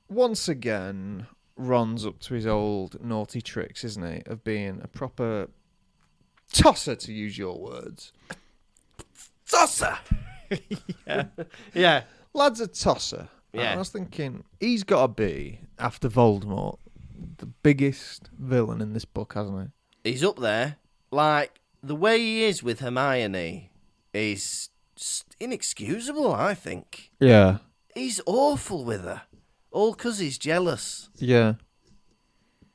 [SPEAKER 2] once again, Ron's up to his old naughty tricks, isn't he? Of being a proper tosser, to use your words.
[SPEAKER 1] Tosser!
[SPEAKER 2] Yeah.
[SPEAKER 1] Yeah.
[SPEAKER 2] Lad's a tosser.
[SPEAKER 1] Yeah.
[SPEAKER 2] And I was thinking, he's got to be, after Voldemort, the biggest villain in this book, hasn't he?
[SPEAKER 1] He's up there. Like, the way he is with Hermione is inexcusable, I think.
[SPEAKER 2] Yeah.
[SPEAKER 1] He's awful with her. All 'cause he's jealous.
[SPEAKER 2] Yeah.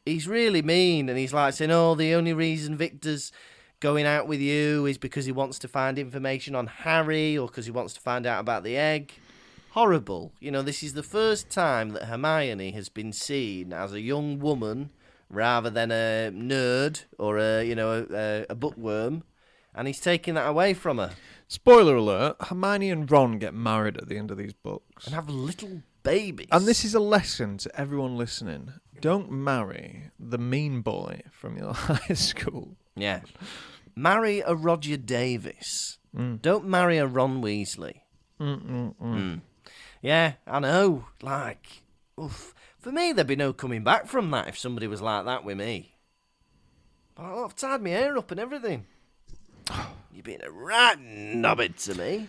[SPEAKER 1] He's really mean, and he's like saying, oh, the only reason Victor's going out with you is because he wants to find information on Harry or because he wants to find out about the egg. Horrible. You know, this is the first time that Hermione has been seen as a young woman rather than a nerd or a bookworm, and he's taking that away from her.
[SPEAKER 2] Spoiler alert, Hermione and Ron get married at the end of these books.
[SPEAKER 1] And have little babies.
[SPEAKER 2] And this is a lesson to everyone listening. Don't marry the mean boy from your high school.
[SPEAKER 1] Yeah. Marry a Roger Davis. Don't marry a Ron Weasley. Yeah, I know. Like, oof. For me, there'd be no coming back from that if somebody was like that with me. But I've tied my hair up and everything. You've been a right knobhead to me.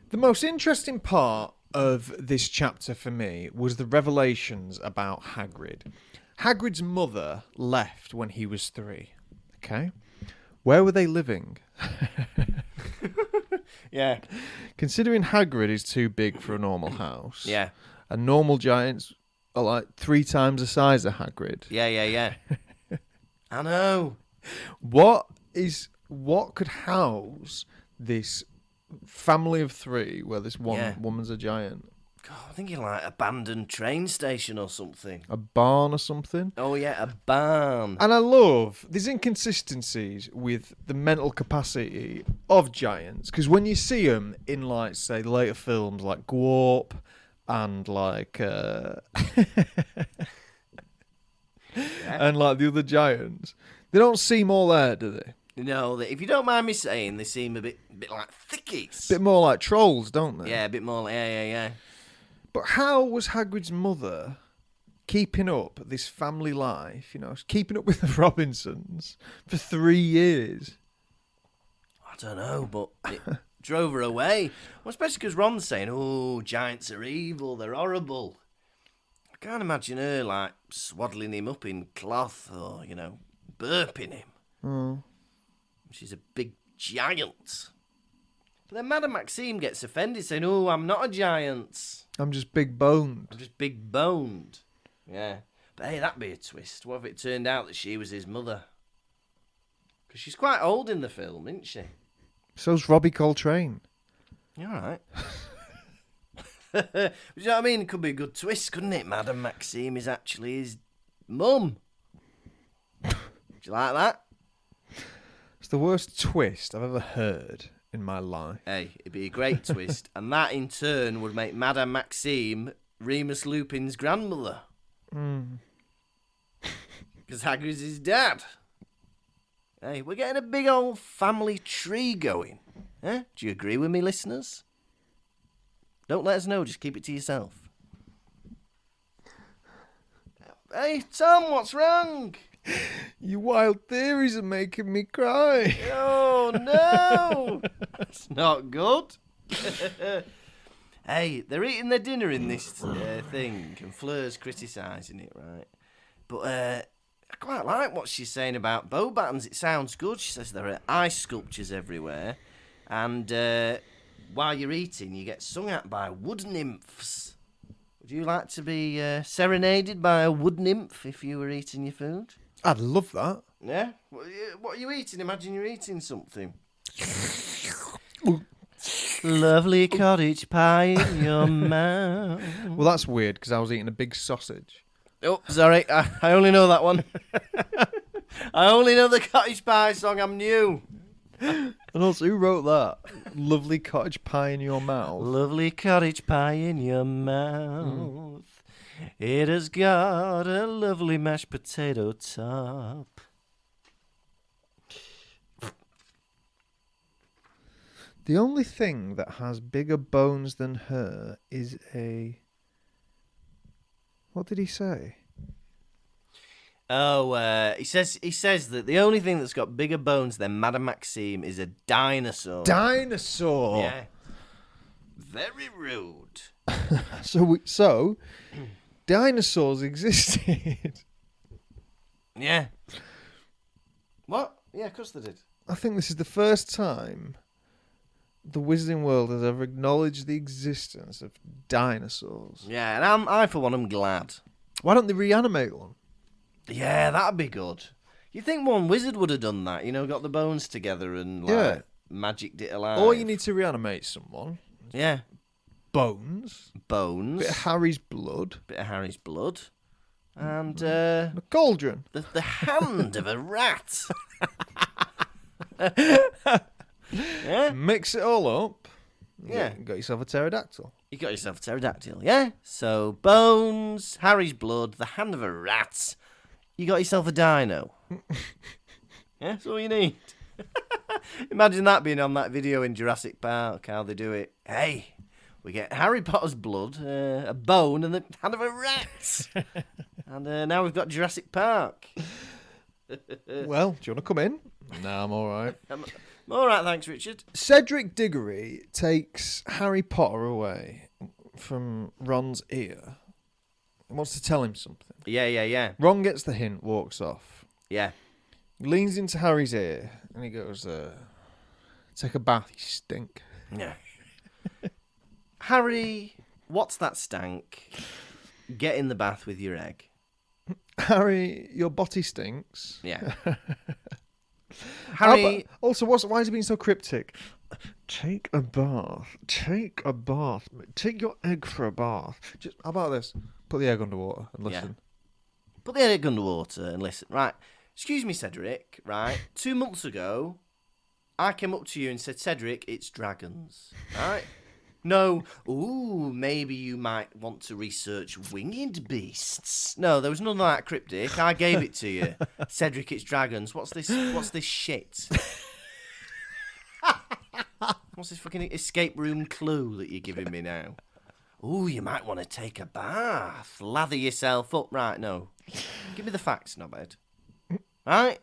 [SPEAKER 2] The most interesting part of this chapter for me was the revelations about Hagrid. Hagrid's mother left when he was 3. Okay? Where were they living?
[SPEAKER 1] Yeah.
[SPEAKER 2] Considering Hagrid is too big for a normal house.
[SPEAKER 1] Yeah.
[SPEAKER 2] And normal giants are like 3 times the size of Hagrid.
[SPEAKER 1] Yeah. I know.
[SPEAKER 2] What could house this family of 3 where this one woman's a giant?
[SPEAKER 1] God, I'm thinking like abandoned train station or something.
[SPEAKER 2] A barn or something?
[SPEAKER 1] Oh, yeah, a barn.
[SPEAKER 2] And I love these inconsistencies with the mental capacity of giants. Because when you see them in, like, say, later films like Gwarp and, like, and, like, the other giants, they don't seem all there, do they?
[SPEAKER 1] No, if you don't mind me saying, they seem a bit like thickies.
[SPEAKER 2] Bit more like trolls, don't they?
[SPEAKER 1] Yeah, a bit more like, yeah.
[SPEAKER 2] But how was Hagrid's mother keeping up this family life, keeping up with the Robinsons for 3 years?
[SPEAKER 1] I don't know, but it drove her away. Well, especially because Ron's saying, oh, giants are evil, they're horrible. I can't imagine her, like, swaddling him up in cloth or, burping him.
[SPEAKER 2] Oh.
[SPEAKER 1] She's a big giant. But then Madame Maxime gets offended, saying, oh, I'm not a giant.
[SPEAKER 2] I'm just big boned.
[SPEAKER 1] I'm just big boned. Yeah. But hey, that'd be a twist. What if it turned out that she was his mother? Because she's quite old in the film, isn't she?
[SPEAKER 2] So's Robbie Coltrane.
[SPEAKER 1] You're right. You know what I mean? It could be a good twist, couldn't it? Madame Maxime is actually his mum. Do you like that?
[SPEAKER 2] It's the worst twist I've ever heard in my life.
[SPEAKER 1] Hey, it'd be a great twist. And that, in turn, would make Madame Maxime Remus Lupin's grandmother. Because Hagrid's his dad. Hey, we're getting a big old family tree going. Huh? Do you agree with me, listeners? Don't let us know, just keep it to yourself. Hey, Tom, what's wrong?
[SPEAKER 2] Your wild theories are making me cry.
[SPEAKER 1] Oh, no! That's not good. Hey, they're eating their dinner in this thing, and Fleur's criticising it, right? But I quite like what she's saying about bow buttons. It sounds good. She says there are ice sculptures everywhere, and while you're eating, you get sung at by wood nymphs, which Would you like to be serenaded by a wood nymph if you were eating your food?
[SPEAKER 2] I'd love that.
[SPEAKER 1] Yeah? What are you eating? Imagine you're eating something. Lovely cottage pie in your mouth.
[SPEAKER 2] Well, that's weird because I was eating a big sausage.
[SPEAKER 1] Oh, sorry. I only know that one. I only know the cottage pie song. I'm new.
[SPEAKER 2] And also, who wrote that? Lovely cottage pie in your mouth.
[SPEAKER 1] Lovely cottage pie in your mouth. It has got a lovely mashed potato top.
[SPEAKER 2] The only thing that has bigger bones than her is a... What did he say?
[SPEAKER 1] Oh, he says that the only thing that's got bigger bones than Madame Maxime is a dinosaur.
[SPEAKER 2] Dinosaur!
[SPEAKER 1] Yeah. Very rude.
[SPEAKER 2] So, dinosaurs existed.
[SPEAKER 1] Yeah. What? Yeah, of course they did.
[SPEAKER 2] I think this is the first time the wizarding world has ever acknowledged the existence of dinosaurs.
[SPEAKER 1] Yeah, and I for one, am glad.
[SPEAKER 2] Why don't they reanimate one?
[SPEAKER 1] Yeah, that'd be good. You think one wizard would have done that? You know, got the bones together and magicked it alive.
[SPEAKER 2] Or you need to reanimate someone.
[SPEAKER 1] Yeah.
[SPEAKER 2] Bones.
[SPEAKER 1] Bones.
[SPEAKER 2] Bit of Harry's blood.
[SPEAKER 1] And
[SPEAKER 2] A cauldron.
[SPEAKER 1] the hand of a rat. Yeah.
[SPEAKER 2] Mix it all up.
[SPEAKER 1] Yeah.
[SPEAKER 2] Got yourself a pterodactyl.
[SPEAKER 1] You got yourself a pterodactyl, yeah? So, bones, Harry's blood, the hand of a rat. You got yourself a dino. Yeah, that's all you need. Imagine that being on that video in Jurassic Park, how they do it. Hey, we get Harry Potter's blood, a bone, and the hand of a rat. And now we've got Jurassic Park.
[SPEAKER 2] Well, do you want to come in? No, I'm all right.
[SPEAKER 1] I'm all right, thanks, Richard.
[SPEAKER 2] Cedric Diggory takes Harry Potter away from Ron's ear. He wants to tell him something.
[SPEAKER 1] Yeah.
[SPEAKER 2] Ron gets the hint, walks off.
[SPEAKER 1] Yeah.
[SPEAKER 2] Leans into Harry's ear, and he goes, take a bath, you stink.
[SPEAKER 1] Yeah. Harry, what's that stank? Get in the bath with your egg.
[SPEAKER 2] Harry, your body stinks.
[SPEAKER 1] Yeah. Harry...
[SPEAKER 2] Also, why is he being so cryptic? Take a bath. Take your egg for a bath. How about this? Put the egg underwater and listen.
[SPEAKER 1] Yeah. Put the egg underwater and listen. Right. Excuse me, Cedric. Right. 2 months ago, I came up to you and said, Cedric, it's dragons. Right? No. Ooh, maybe you might want to research winged beasts. No, there was none of that cryptic. I gave it to you. Cedric, it's dragons. What's this shit? What's this fucking escape room clue that you're giving me now? Ooh, you might want to take a bath. Lather yourself up. Right, no. Give me the facts, knobhead. Right?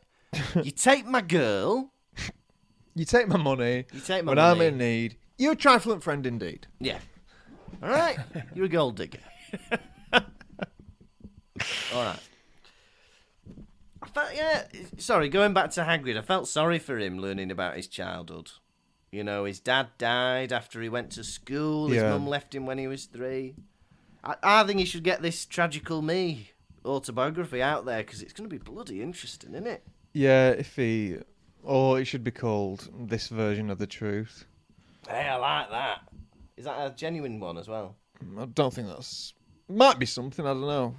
[SPEAKER 1] You take my girl.
[SPEAKER 2] You take my money.
[SPEAKER 1] You take my
[SPEAKER 2] when
[SPEAKER 1] money.
[SPEAKER 2] I'm in need. You're a trifling friend indeed.
[SPEAKER 1] Yeah. All right? You're a gold digger. All right. Sorry, going back to Hagrid, I felt sorry for him learning about his childhood. You know, his dad died after he went to school. His mum left him when he was 3. I think he should get this Tragical Me autobiography out there because it's going to be bloody interesting, isn't it?
[SPEAKER 2] Yeah, or it should be called This Version of the Truth.
[SPEAKER 1] Hey, I like that. Is that a genuine one as well?
[SPEAKER 2] I don't think that's... Might be something, I don't know.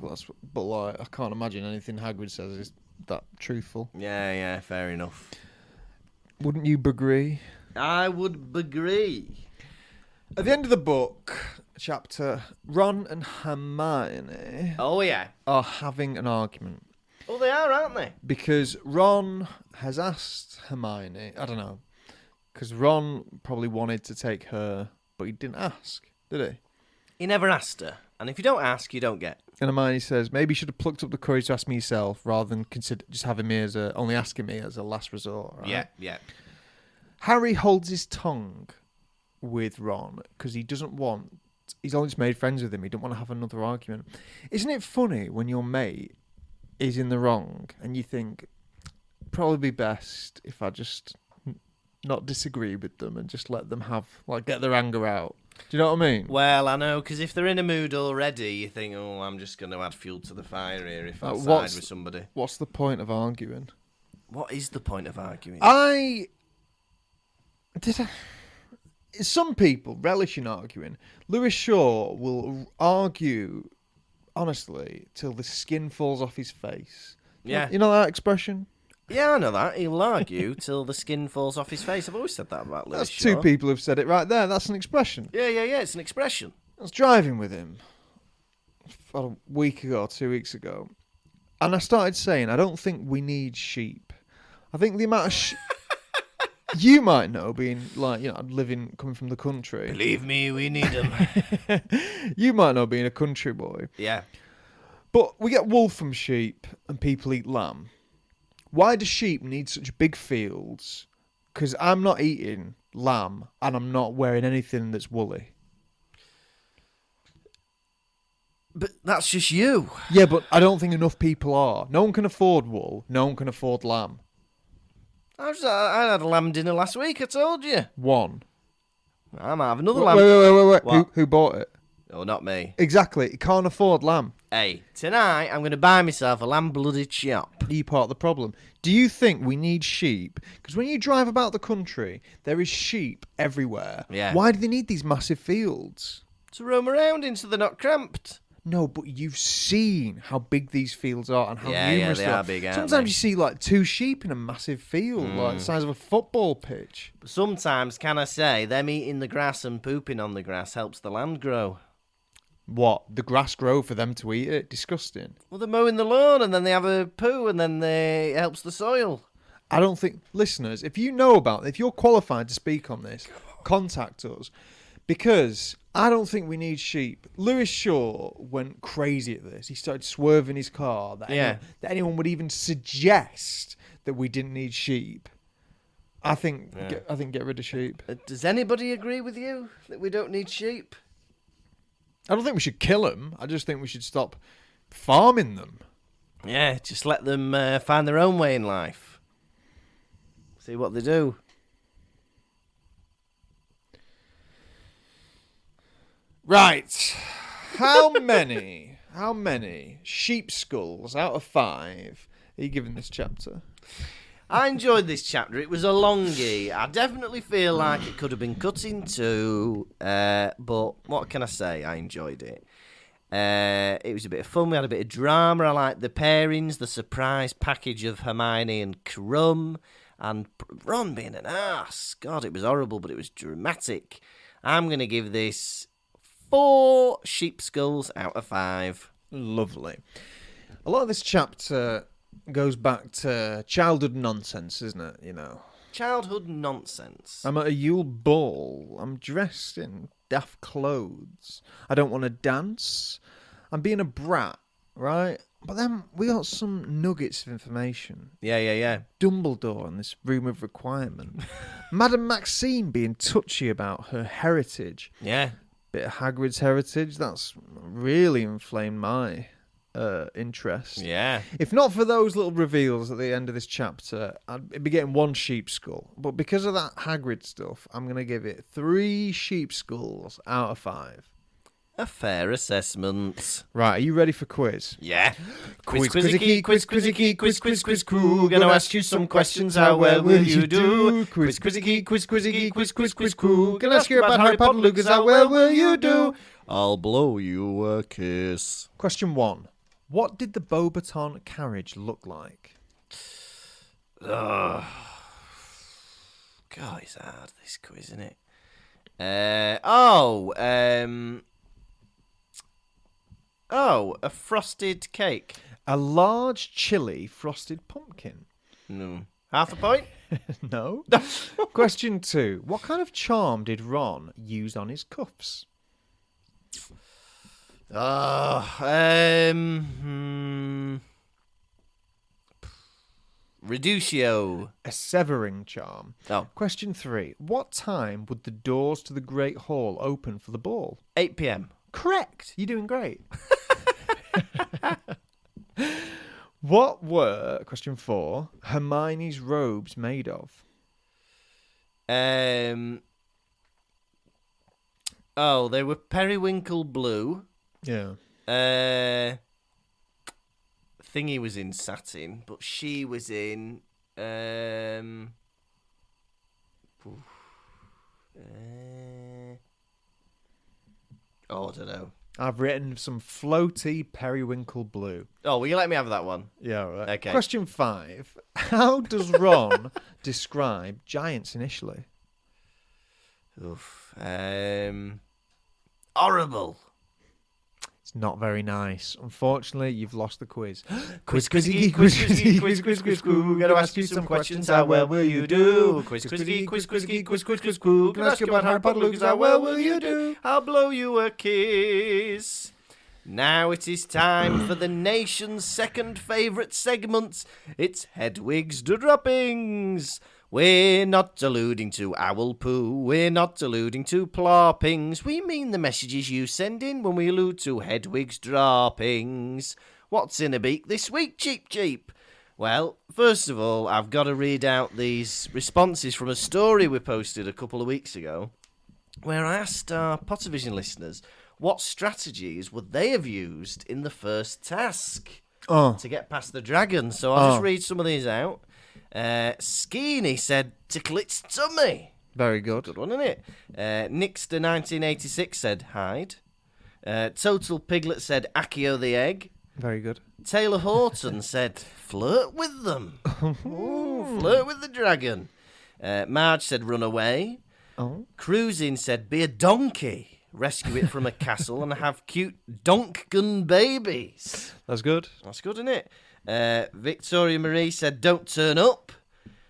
[SPEAKER 2] But like, I can't imagine anything Hagrid says is that truthful.
[SPEAKER 1] Yeah, fair enough.
[SPEAKER 2] Wouldn't you agree?
[SPEAKER 1] I would agree.
[SPEAKER 2] At the end of the book, chapter, Ron and Hermione are having an argument.
[SPEAKER 1] Oh, they are, aren't they?
[SPEAKER 2] Because Ron has asked Hermione, I don't know, because Ron probably wanted to take her, but he didn't ask, did he?
[SPEAKER 1] He never asked her. And if you don't ask, you don't get.
[SPEAKER 2] And Hermione says, maybe you should have plucked up the courage to ask me yourself rather than consider just having me only asking me as a last resort. Right?
[SPEAKER 1] Yeah.
[SPEAKER 2] Harry holds his tongue with Ron because he doesn't want... He's only just made friends with him. He don't want to have another argument. Isn't it funny when your mate is in the wrong and you think, probably be best if I just not disagree with them and just let them get their anger out? Do you know what I mean?
[SPEAKER 1] Well, I know, because if they're in a mood already, you think, oh, I'm just going to add fuel to the fire here if I side with somebody.
[SPEAKER 2] What's the point of arguing?
[SPEAKER 1] What is the point of arguing?
[SPEAKER 2] Some people relish in arguing. Lewis Shaw will argue, honestly, till the skin falls off his face.
[SPEAKER 1] Yeah.
[SPEAKER 2] You know that expression?
[SPEAKER 1] Yeah, I know that. He'll argue till the skin falls off his face. I've always said that about Lewis
[SPEAKER 2] That's
[SPEAKER 1] Shaw.
[SPEAKER 2] two people who've said it right there. That's an expression.
[SPEAKER 1] Yeah, it's an expression.
[SPEAKER 2] I was driving with him a week ago, 2 weeks ago, and I started saying, I don't think we need sheep. I think the amount of you might know, being like, coming from the country.
[SPEAKER 1] Believe me, we need them.
[SPEAKER 2] You might know, being a country boy.
[SPEAKER 1] Yeah.
[SPEAKER 2] But we get wool from sheep and people eat lamb. Why do sheep need such big fields? Because I'm not eating lamb and I'm not wearing anything that's woolly.
[SPEAKER 1] But that's just you.
[SPEAKER 2] Yeah, but I don't think enough people are. No one can afford wool. No one can afford lamb.
[SPEAKER 1] I had a lamb dinner last week, I told you.
[SPEAKER 2] One.
[SPEAKER 1] I might have another lamb.
[SPEAKER 2] Wait.
[SPEAKER 1] What?
[SPEAKER 2] Who bought it?
[SPEAKER 1] Oh, not me.
[SPEAKER 2] Exactly. You can't afford lamb.
[SPEAKER 1] Hey, tonight I'm going to buy myself a lamb-blooded chop.
[SPEAKER 2] You part of the problem. Do you think we need sheep? Because when you drive about the country, there is sheep everywhere.
[SPEAKER 1] Yeah.
[SPEAKER 2] Why do they need these massive fields?
[SPEAKER 1] To roam around in so they're not cramped.
[SPEAKER 2] No, but you've seen how big these fields are and how numerous
[SPEAKER 1] they
[SPEAKER 2] they
[SPEAKER 1] are big, aren't
[SPEAKER 2] Sometimes
[SPEAKER 1] they?
[SPEAKER 2] you see like 2 sheep in a massive field, like the size of a football pitch.
[SPEAKER 1] But sometimes, can I say, them eating the grass and pooping on the grass helps the land grow.
[SPEAKER 2] What? The grass grow for them to eat it? Disgusting.
[SPEAKER 1] Well, they're mowing the lawn and then they have a poo and then it helps the soil.
[SPEAKER 2] I don't think... Listeners, if you know about it, if you're qualified to speak on this, contact us. Because I don't think we need sheep. Lewis Shaw went crazy at this. He started swerving his car. That anyone would even suggest that we didn't need sheep. I think get rid of sheep.
[SPEAKER 1] Does anybody agree with you that we don't need sheep?
[SPEAKER 2] I don't think we should kill them. I just think we should stop farming them.
[SPEAKER 1] Yeah, just let them find their own way in life. See what they do.
[SPEAKER 2] Right. How many sheep skulls out of 5 are you giving this chapter?
[SPEAKER 1] I enjoyed this chapter. It was a longie. I definitely feel like it could have been cut in 2, but what can I say? I enjoyed it. It was a bit of fun. We had a bit of drama. I liked the pairings, the surprise package of Hermione and Krum, and Ron being an ass. God, it was horrible, but it was dramatic. I'm going to give this 4 sheep skulls out of 5.
[SPEAKER 2] Lovely. A lot of this chapter goes back to childhood nonsense, isn't it? You know,
[SPEAKER 1] Childhood nonsense.
[SPEAKER 2] I'm at a Yule ball. I'm dressed in daft clothes. I don't want to dance. I'm being a brat, right? But then we got some nuggets of information.
[SPEAKER 1] Yeah.
[SPEAKER 2] Dumbledore in this room of requirement. Madame Maxine being touchy about her heritage.
[SPEAKER 1] Yeah.
[SPEAKER 2] Bit of Hagrid's heritage. That's really inflamed my interest.
[SPEAKER 1] Yeah.
[SPEAKER 2] If not for those little reveals at the end of this chapter, I'd be getting 1 sheep skull. But because of that Hagrid stuff, I'm going to give it 3 sheep skulls out of 5.
[SPEAKER 1] A fair assessment.
[SPEAKER 2] Right, are you ready for quiz?
[SPEAKER 1] Yeah.
[SPEAKER 2] Quiz, quizzy key, quiz, crew.
[SPEAKER 1] Gonna ask you some questions, how well will you do?
[SPEAKER 2] Quiz, quizzy key, quiz, crew. Gonna ask you about Harry Potter, Lukas, how well will you do?
[SPEAKER 1] I'll blow you a kiss.
[SPEAKER 2] Question 1. What did the Beaubaton carriage look like?
[SPEAKER 1] God, it's hard, this quiz, isn't it? A frosted cake.
[SPEAKER 2] A large chili frosted pumpkin.
[SPEAKER 1] No. Half a point?
[SPEAKER 2] No. Question 2. What kind of charm did Ron use on his cuffs?
[SPEAKER 1] Reducio.
[SPEAKER 2] A severing charm.
[SPEAKER 1] Oh.
[SPEAKER 2] Question 3. What time would the doors to the Great Hall open for the ball?
[SPEAKER 1] 8 p.m.
[SPEAKER 2] Correct. You're doing great. What were, question 4, Hermione's robes made of?
[SPEAKER 1] Oh, they were periwinkle blue.
[SPEAKER 2] Yeah.
[SPEAKER 1] Thingy was in satin, but she was in... I don't know.
[SPEAKER 2] I've written some floaty periwinkle blue.
[SPEAKER 1] Oh, will you let me have that one?
[SPEAKER 2] Yeah, all right.
[SPEAKER 1] Okay.
[SPEAKER 2] Question 5. How does Ron describe giants initially?
[SPEAKER 1] Oof. Horrible.
[SPEAKER 2] It's not very nice. Unfortunately, you've lost the quiz.
[SPEAKER 1] Quiz, quizzy, quiz, quizzy, quiz, quiz, quiz, quiz. Gonna ask you some questions. How well will you do? Quiz, quizzy, quiz, quizzy, quiz, quiz, quiz, quiz. Gonna ask you about Harry Potter, Lukas. How well will you do? I'll blow you a kiss. Now it is time for the nation's second favourite segment. It's Hedwig's Droppings. We're not alluding to owl poo, we're not alluding to ploppings. We mean the messages you send in when we allude to Hedwig's droppings. What's in a beak this week, Cheap Cheap? Well, first of all, I've got to read out these responses from a story we posted a couple of weeks ago, where I asked our Pottervision listeners what strategies would they have used in the first task to get past the dragon. So I'll just read some of these out. Skeeny said, tickle its tummy.
[SPEAKER 2] Very good.
[SPEAKER 1] Good one, isn't it? Nixter 1986 said, hide. Total Piglet said, Accio the egg.
[SPEAKER 2] Very good.
[SPEAKER 1] Taylor Horton said, flirt with them. Ooh, flirt with the dragon. Marge said, run away.
[SPEAKER 2] Oh.
[SPEAKER 1] Cruising said, be a donkey. Rescue it from a castle and have cute donk-gun babies.
[SPEAKER 2] That's good.
[SPEAKER 1] That's good, isn't it? Victoria Marie said, don't turn up.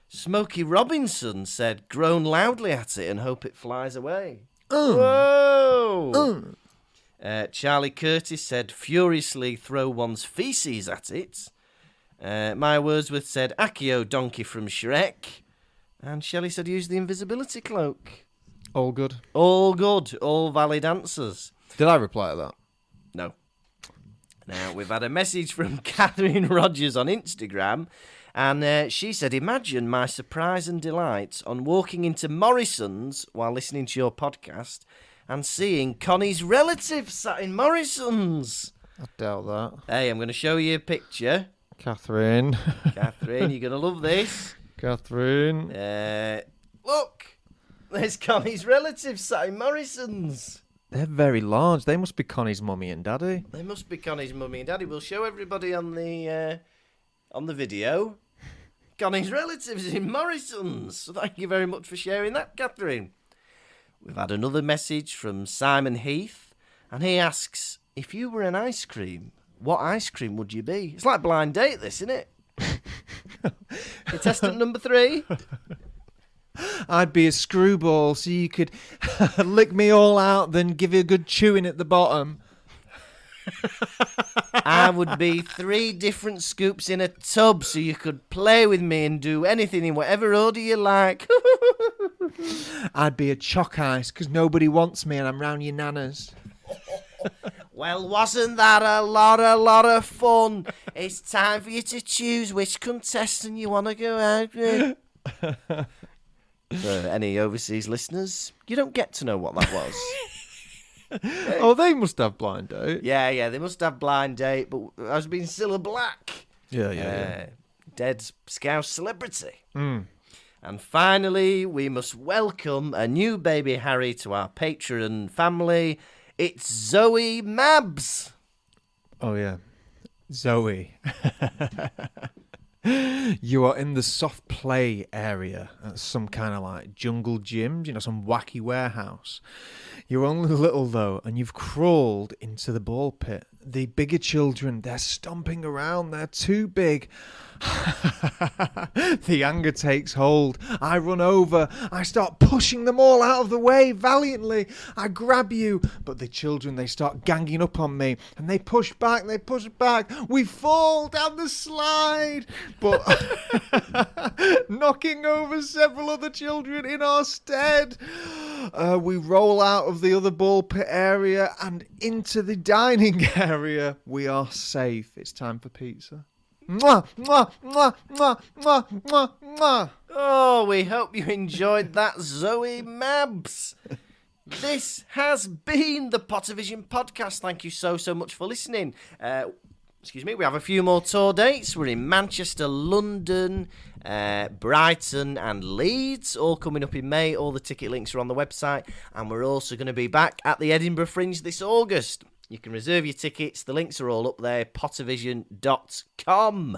[SPEAKER 1] Smokey Robinson said, groan loudly at it and hope it flies away. Whoa! Charlie Curtis said, furiously throw one's feces at it. Maya Wordsworth said, Accio donkey from Shrek. And Shelley said, use the invisibility cloak.
[SPEAKER 2] All good.
[SPEAKER 1] All good. All valid answers.
[SPEAKER 2] Did I reply to that?
[SPEAKER 1] No. Now, we've had a message from Catherine Rogers on Instagram, and she said, imagine my surprise and delight on walking into Morrison's while listening to your podcast and seeing Connie's relative sat in Morrison's.
[SPEAKER 2] I doubt that.
[SPEAKER 1] Hey, I'm going to show you a picture.
[SPEAKER 2] Catherine.
[SPEAKER 1] Catherine, you're going to love this.
[SPEAKER 2] Catherine.
[SPEAKER 1] Look, there's Connie's relative sat in Morrison's.
[SPEAKER 2] They're very large. They must be Connie's mummy and daddy.
[SPEAKER 1] They must be Connie's mummy and daddy. We'll show everybody on the video. Connie's relatives in Morrison's. So thank you very much for sharing that, Catherine. We've had another message from Simon Heath, and he asks, if you were an ice cream, what ice cream would you be? It's like blind date, this, isn't it? Contestant number 3.
[SPEAKER 2] I'd be a screwball so you could lick me all out, then give you a good chewing at the bottom.
[SPEAKER 1] I would be 3 different scoops in a tub so you could play with me and do anything in whatever order you like.
[SPEAKER 2] I'd be a chalk ice because nobody wants me and I'm round your nanas.
[SPEAKER 1] Well, wasn't that a lot of fun? It's time for you to choose which contestant you want to go out with. For any overseas listeners, you don't get to know what that was.
[SPEAKER 2] Oh, they must have blind date.
[SPEAKER 1] Yeah, they must have blind date, but I was being Cilla Black.
[SPEAKER 2] Yeah.
[SPEAKER 1] Dead Scouse celebrity.
[SPEAKER 2] Mm.
[SPEAKER 1] And finally, we must welcome a new baby Harry to our Patreon family. It's Zoe Mabs.
[SPEAKER 2] Oh, yeah. Zoe. You are in the soft play area at some kind of like jungle gym, some wacky warehouse. You're only little though, and you've crawled into the ball pit. The bigger children, they're stomping around, they're too big. The anger takes hold. I run over. I start pushing them all out of the way valiantly. I grab you, but the children, they start ganging up on me, and they push back. We fall down the slide, but knocking over several other children in our stead. We roll out of the other ball pit area and into the dining area. We are safe. It's time for pizza. Mwah, mwah, mwah, mwah, mwah, mwah, mwah.
[SPEAKER 1] Oh, we hope you enjoyed that, Zoe Mabs. This has been the Pottervision podcast. Thank you so much for listening. We have a few more tour dates. We're in Manchester, London, Brighton and Leeds, all coming up in May. All the ticket links are on the website. And we're also going to be back at the Edinburgh Fringe this August. You can reserve your tickets. The links are all up there, pottervision.com.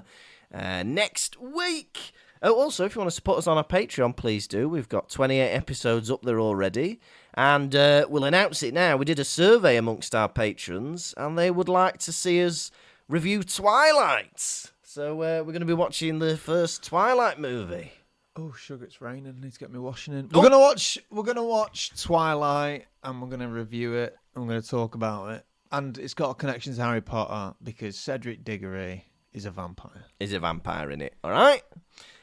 [SPEAKER 1] Next week. Oh, also, if you want to support us on our Patreon, please do. We've got 28 episodes up there already. And we'll announce it now. We did a survey amongst our patrons, and they would like to see us review Twilight. So we're going to be watching the first Twilight movie.
[SPEAKER 2] Oh, sugar, it's raining. I need to get my washing in. We're gonna watch Twilight, and we're gonna review it. I'm gonna talk about it, and it's got a connection to Harry Potter because Cedric Diggory is a vampire.
[SPEAKER 1] Is a vampire in it, all right?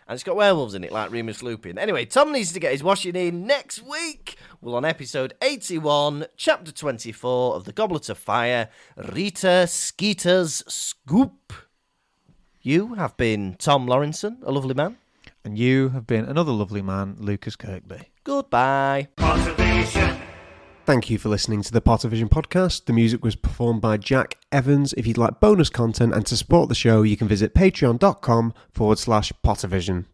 [SPEAKER 1] And it's got werewolves in it, like Remus Lupin. Anyway, Tom needs to get his washing in next week. We're on episode 81, chapter 24 of The Goblet of Fire, Rita Skeeter's Scoop. You have been Tom Lawrenson, a lovely man.
[SPEAKER 2] And you have been another lovely man, Lukas Kirkby.
[SPEAKER 1] Goodbye.
[SPEAKER 4] Pottervision.
[SPEAKER 5] Thank you for listening to the Pottervision podcast. The music was performed by Jack Evans. If you'd like bonus content and to support the show, you can visit patreon.com/Pottervision.